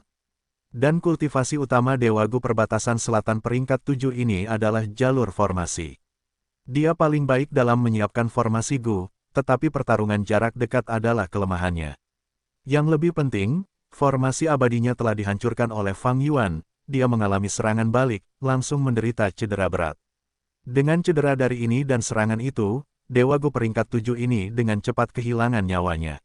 Dan kultivasi utama Dewa Gu perbatasan selatan peringkat 7 ini adalah jalur formasi. Dia paling baik dalam menyiapkan formasi Gu, tetapi pertarungan jarak dekat adalah kelemahannya. Yang lebih penting, formasi abadinya telah dihancurkan oleh Fang Yuan, dia mengalami serangan balik, langsung menderita cedera berat. Dengan cedera dari ini dan serangan itu, Dewa Gu peringkat 7 ini dengan cepat kehilangan nyawanya.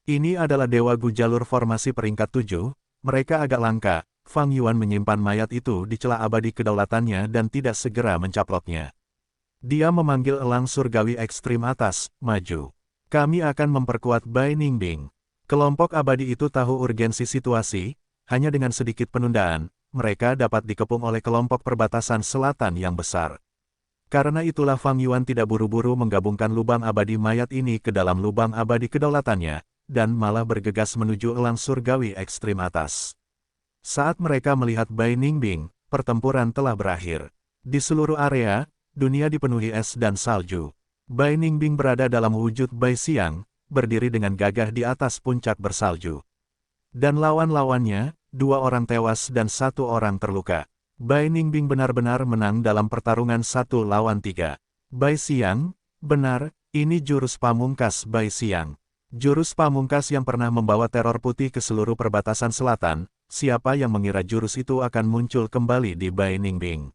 Ini adalah Dewa Gu jalur formasi peringkat 7, mereka agak langka. Fang Yuan menyimpan mayat itu di celah abadi kedaulatannya dan tidak segera mencaploknya. Dia memanggil elang surgawi ekstrim atas, maju. Kami akan memperkuat Bai Ningbing. Kelompok abadi itu tahu urgensi situasi, hanya dengan sedikit penundaan, mereka dapat dikepung oleh kelompok perbatasan selatan yang besar. Karena itulah Fang Yuan tidak buru-buru menggabungkan lubang abadi mayat ini ke dalam lubang abadi kedaulatannya, dan malah bergegas menuju elang surgawi ekstrim atas. Saat mereka melihat Bai Ningbing, pertempuran telah berakhir. Di seluruh area, dunia dipenuhi es dan salju. Bai Ningbing berada dalam wujud Bai Xiang, berdiri dengan gagah di atas puncak bersalju. Dan lawan-lawannya, 2 orang tewas dan 1 orang terluka. Bai Ningbing benar-benar menang dalam pertarungan 1 lawan 3. Bai Xiang, benar, ini jurus pamungkas Bai Xiang. Jurus pamungkas yang pernah membawa teror putih ke seluruh perbatasan selatan, siapa yang mengira jurus itu akan muncul kembali di Bai Ningbing.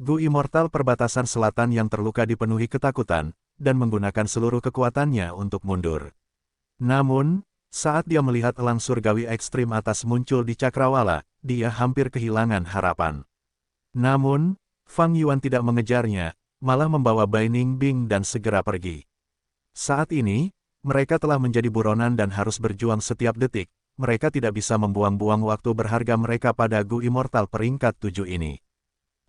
Gu Immortal perbatasan selatan yang terluka dipenuhi ketakutan, dan menggunakan seluruh kekuatannya untuk mundur. Namun, saat dia melihat elang surgawi ekstrim atas muncul di cakrawala, dia hampir kehilangan harapan. Namun, Fang Yuan tidak mengejarnya, malah membawa Bai Ningbing dan segera pergi. Saat ini, mereka telah menjadi buronan dan harus berjuang setiap detik, mereka tidak bisa membuang-buang waktu berharga mereka pada Gu Immortal peringkat 7 ini.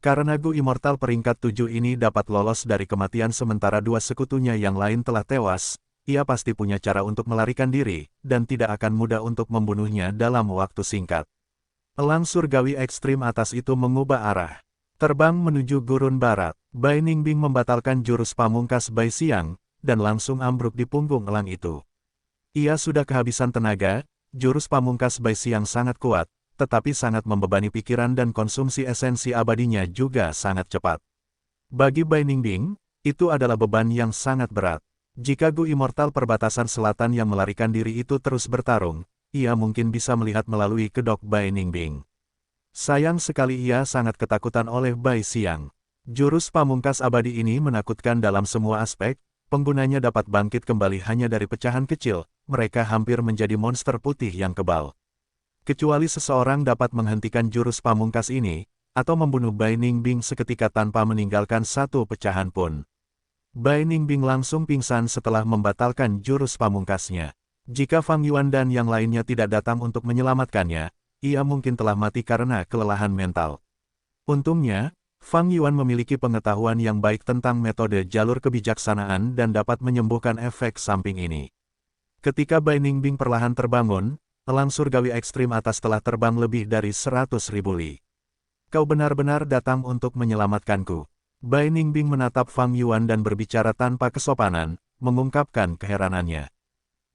Karena Gu Immortal peringkat 7 ini dapat lolos dari kematian sementara 2 sekutunya yang lain telah tewas, ia pasti punya cara untuk melarikan diri, dan tidak akan mudah untuk membunuhnya dalam waktu singkat. Elang surgawi ekstrim atas itu mengubah arah. Terbang menuju gurun barat, Bai Ningbing membatalkan jurus pamungkas Bai Xiang, dan langsung ambruk di punggung elang itu. Ia sudah kehabisan tenaga, jurus pamungkas Bai Xiang sangat kuat, tetapi sangat membebani pikiran dan konsumsi esensi abadinya juga sangat cepat. Bagi Bai Ningbing, itu adalah beban yang sangat berat. Jika Gu Immortal perbatasan selatan yang melarikan diri itu terus bertarung, ia mungkin bisa melihat melalui kedok Bai Ningbing. Sayang sekali ia sangat ketakutan oleh Bai Xiang. Jurus pamungkas abadi ini menakutkan dalam semua aspek, penggunanya dapat bangkit kembali hanya dari pecahan kecil, mereka hampir menjadi monster putih yang kebal. Kecuali seseorang dapat menghentikan jurus pamungkas ini, atau membunuh Bai Ningbing seketika tanpa meninggalkan satu pecahan pun. Bai Ningbing langsung pingsan setelah membatalkan jurus pamungkasnya. Jika Fang Yuan dan yang lainnya tidak datang untuk menyelamatkannya, ia mungkin telah mati karena kelelahan mental. Untungnya, Fang Yuan memiliki pengetahuan yang baik tentang metode jalur kebijaksanaan dan dapat menyembuhkan efek samping ini. Ketika Bai Ningbing perlahan terbangun, elang surgawi ekstrim atas telah terbang lebih dari 100.000 li. Kau benar-benar datang untuk menyelamatkanku. Bai Ningbing menatap Fang Yuan dan berbicara tanpa kesopanan, mengungkapkan keheranannya.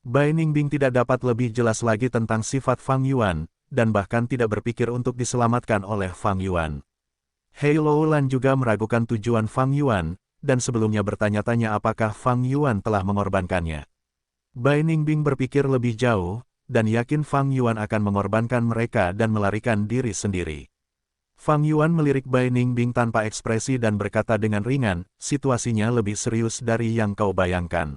Bai Ningbing tidak dapat lebih jelas lagi tentang sifat Fang Yuan, dan bahkan tidak berpikir untuk diselamatkan oleh Fang Yuan. Hei Loulan juga meragukan tujuan Fang Yuan, dan sebelumnya bertanya-tanya apakah Fang Yuan telah mengorbankannya. Bai Ningbing berpikir lebih jauh, dan yakin Fang Yuan akan mengorbankan mereka dan melarikan diri sendiri. Fang Yuan melirik Bai Ningbing tanpa ekspresi dan berkata dengan ringan, situasinya lebih serius dari yang kau bayangkan.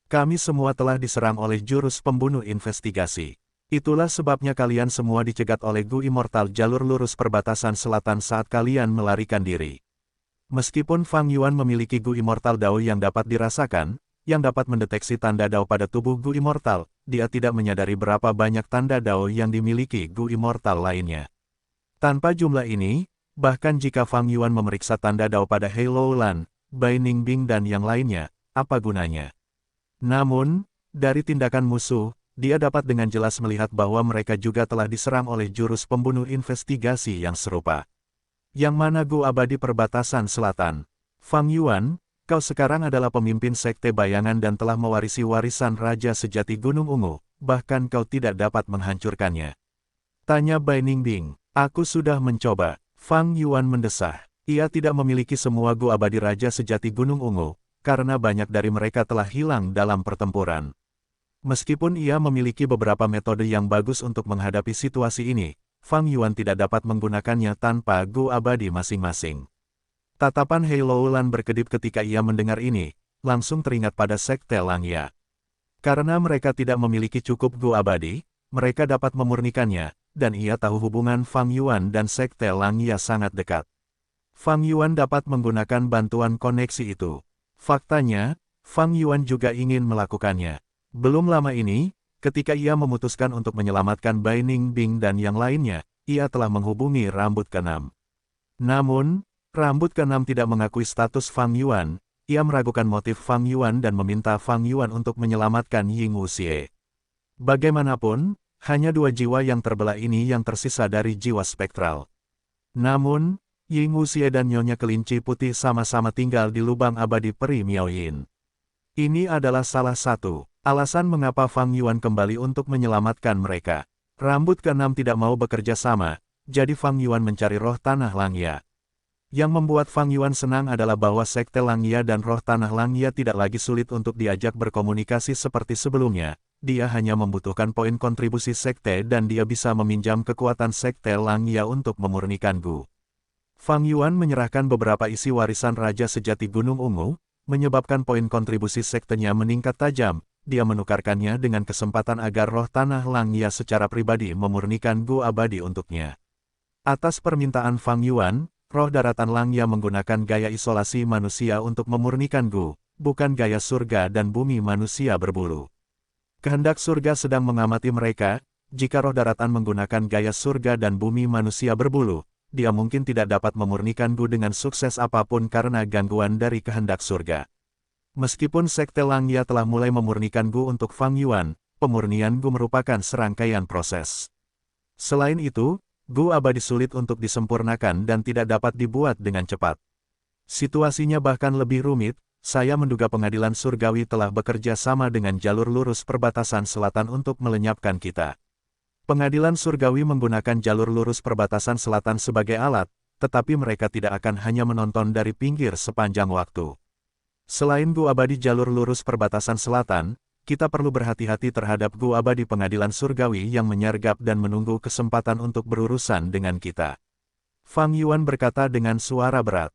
Kami semua telah diserang oleh jurus pembunuh investigasi. Itulah sebabnya kalian semua dicegat oleh Gu Immortal jalur lurus perbatasan selatan saat kalian melarikan diri. Meskipun Fang Yuan memiliki Gu Immortal Dao yang dapat dirasakan, yang dapat mendeteksi tanda Dao pada tubuh Gu Immortal, dia tidak menyadari berapa banyak tanda Dao yang dimiliki Gu Immortal lainnya. Tanpa jumlah ini, bahkan jika Fang Yuan memeriksa tanda Dao pada Hei Loulan, Bai Ningbing dan yang lainnya, apa gunanya? Namun, dari tindakan musuh, dia dapat dengan jelas melihat bahwa mereka juga telah diserang oleh jurus pembunuh investigasi yang serupa. Yang mana Gu Abadi Perbatasan Selatan? Fang Yuan, kau sekarang adalah pemimpin sekte bayangan dan telah mewarisi warisan Raja Sejati Gunung Ungu, bahkan kau tidak dapat menghancurkannya. Tanya Bai Ningbing. Aku sudah mencoba. Fang Yuan mendesah. Ia tidak memiliki semua Gu Abadi Raja Sejati Gunung Ungu, karena banyak dari mereka telah hilang dalam pertempuran. Meskipun ia memiliki beberapa metode yang bagus untuk menghadapi situasi ini, Fang Yuan tidak dapat menggunakannya tanpa Gu Abadi masing-masing. Tatapan Hei Loulan berkedip ketika ia mendengar ini, langsung teringat pada Sekte Langya. Karena mereka tidak memiliki cukup Gu Abadi, mereka dapat memurnikannya, dan ia tahu hubungan Fang Yuan dan Sekte Langya sangat dekat. Fang Yuan dapat menggunakan bantuan koneksi itu. Faktanya, Fang Yuan juga ingin melakukannya. Belum lama ini, ketika ia memutuskan untuk menyelamatkan Bai Ningbing dan yang lainnya, ia telah menghubungi Rambut Keenam. Namun, Rambut Keenam tidak mengakui status Fang Yuan, ia meragukan motif Fang Yuan dan meminta Fang Yuan untuk menyelamatkan Ying Wuxie. Bagaimanapun, hanya dua jiwa yang terbelah ini yang tersisa dari jiwa spektral. Namun, Ying Wuxie dan Nyonya Kelinci Putih sama-sama tinggal di lubang abadi peri Miaoyin. Ini adalah salah satu alasan mengapa Fang Yuan kembali untuk menyelamatkan mereka. Rambut Keenam tidak mau bekerja sama, jadi Fang Yuan mencari roh tanah Langya. Yang membuat Fang Yuan senang adalah bahwa Sekte Langya dan roh tanah Langya tidak lagi sulit untuk diajak berkomunikasi seperti sebelumnya. Dia hanya membutuhkan poin kontribusi sekte dan dia bisa meminjam kekuatan Sekte Langya untuk memurnikan Gu. Fang Yuan menyerahkan beberapa isi warisan Raja Sejati Gunung Ungu, menyebabkan poin kontribusi sektenya meningkat tajam. Dia menukarkannya dengan kesempatan agar roh tanah Langya secara pribadi memurnikan Gu Abadi untuknya. Atas permintaan Fang Yuan, roh daratan Langya menggunakan gaya isolasi manusia untuk memurnikan Gu, bukan gaya surga dan bumi manusia berbulu. Kehendak surga sedang mengamati mereka, jika roh daratan menggunakan gaya surga dan bumi manusia berbulu, dia mungkin tidak dapat memurnikan Gu dengan sukses apapun karena gangguan dari kehendak surga. Meskipun Sekte Langya telah mulai memurnikan Gu untuk Fang Yuan, pemurnian Gu merupakan serangkaian proses. Selain itu, Gu Abadi sulit untuk disempurnakan dan tidak dapat dibuat dengan cepat. Situasinya bahkan lebih rumit. Saya menduga pengadilan surgawi telah bekerja sama dengan jalur lurus perbatasan selatan untuk melenyapkan kita. Pengadilan surgawi menggunakan jalur lurus perbatasan selatan sebagai alat, tetapi mereka tidak akan hanya menonton dari pinggir sepanjang waktu. Selain Gu Abadi jalur lurus perbatasan selatan, kita perlu berhati-hati terhadap Gu Abadi pengadilan surgawi yang menyergap dan menunggu kesempatan untuk berurusan dengan kita. Fang Yuan berkata dengan suara berat.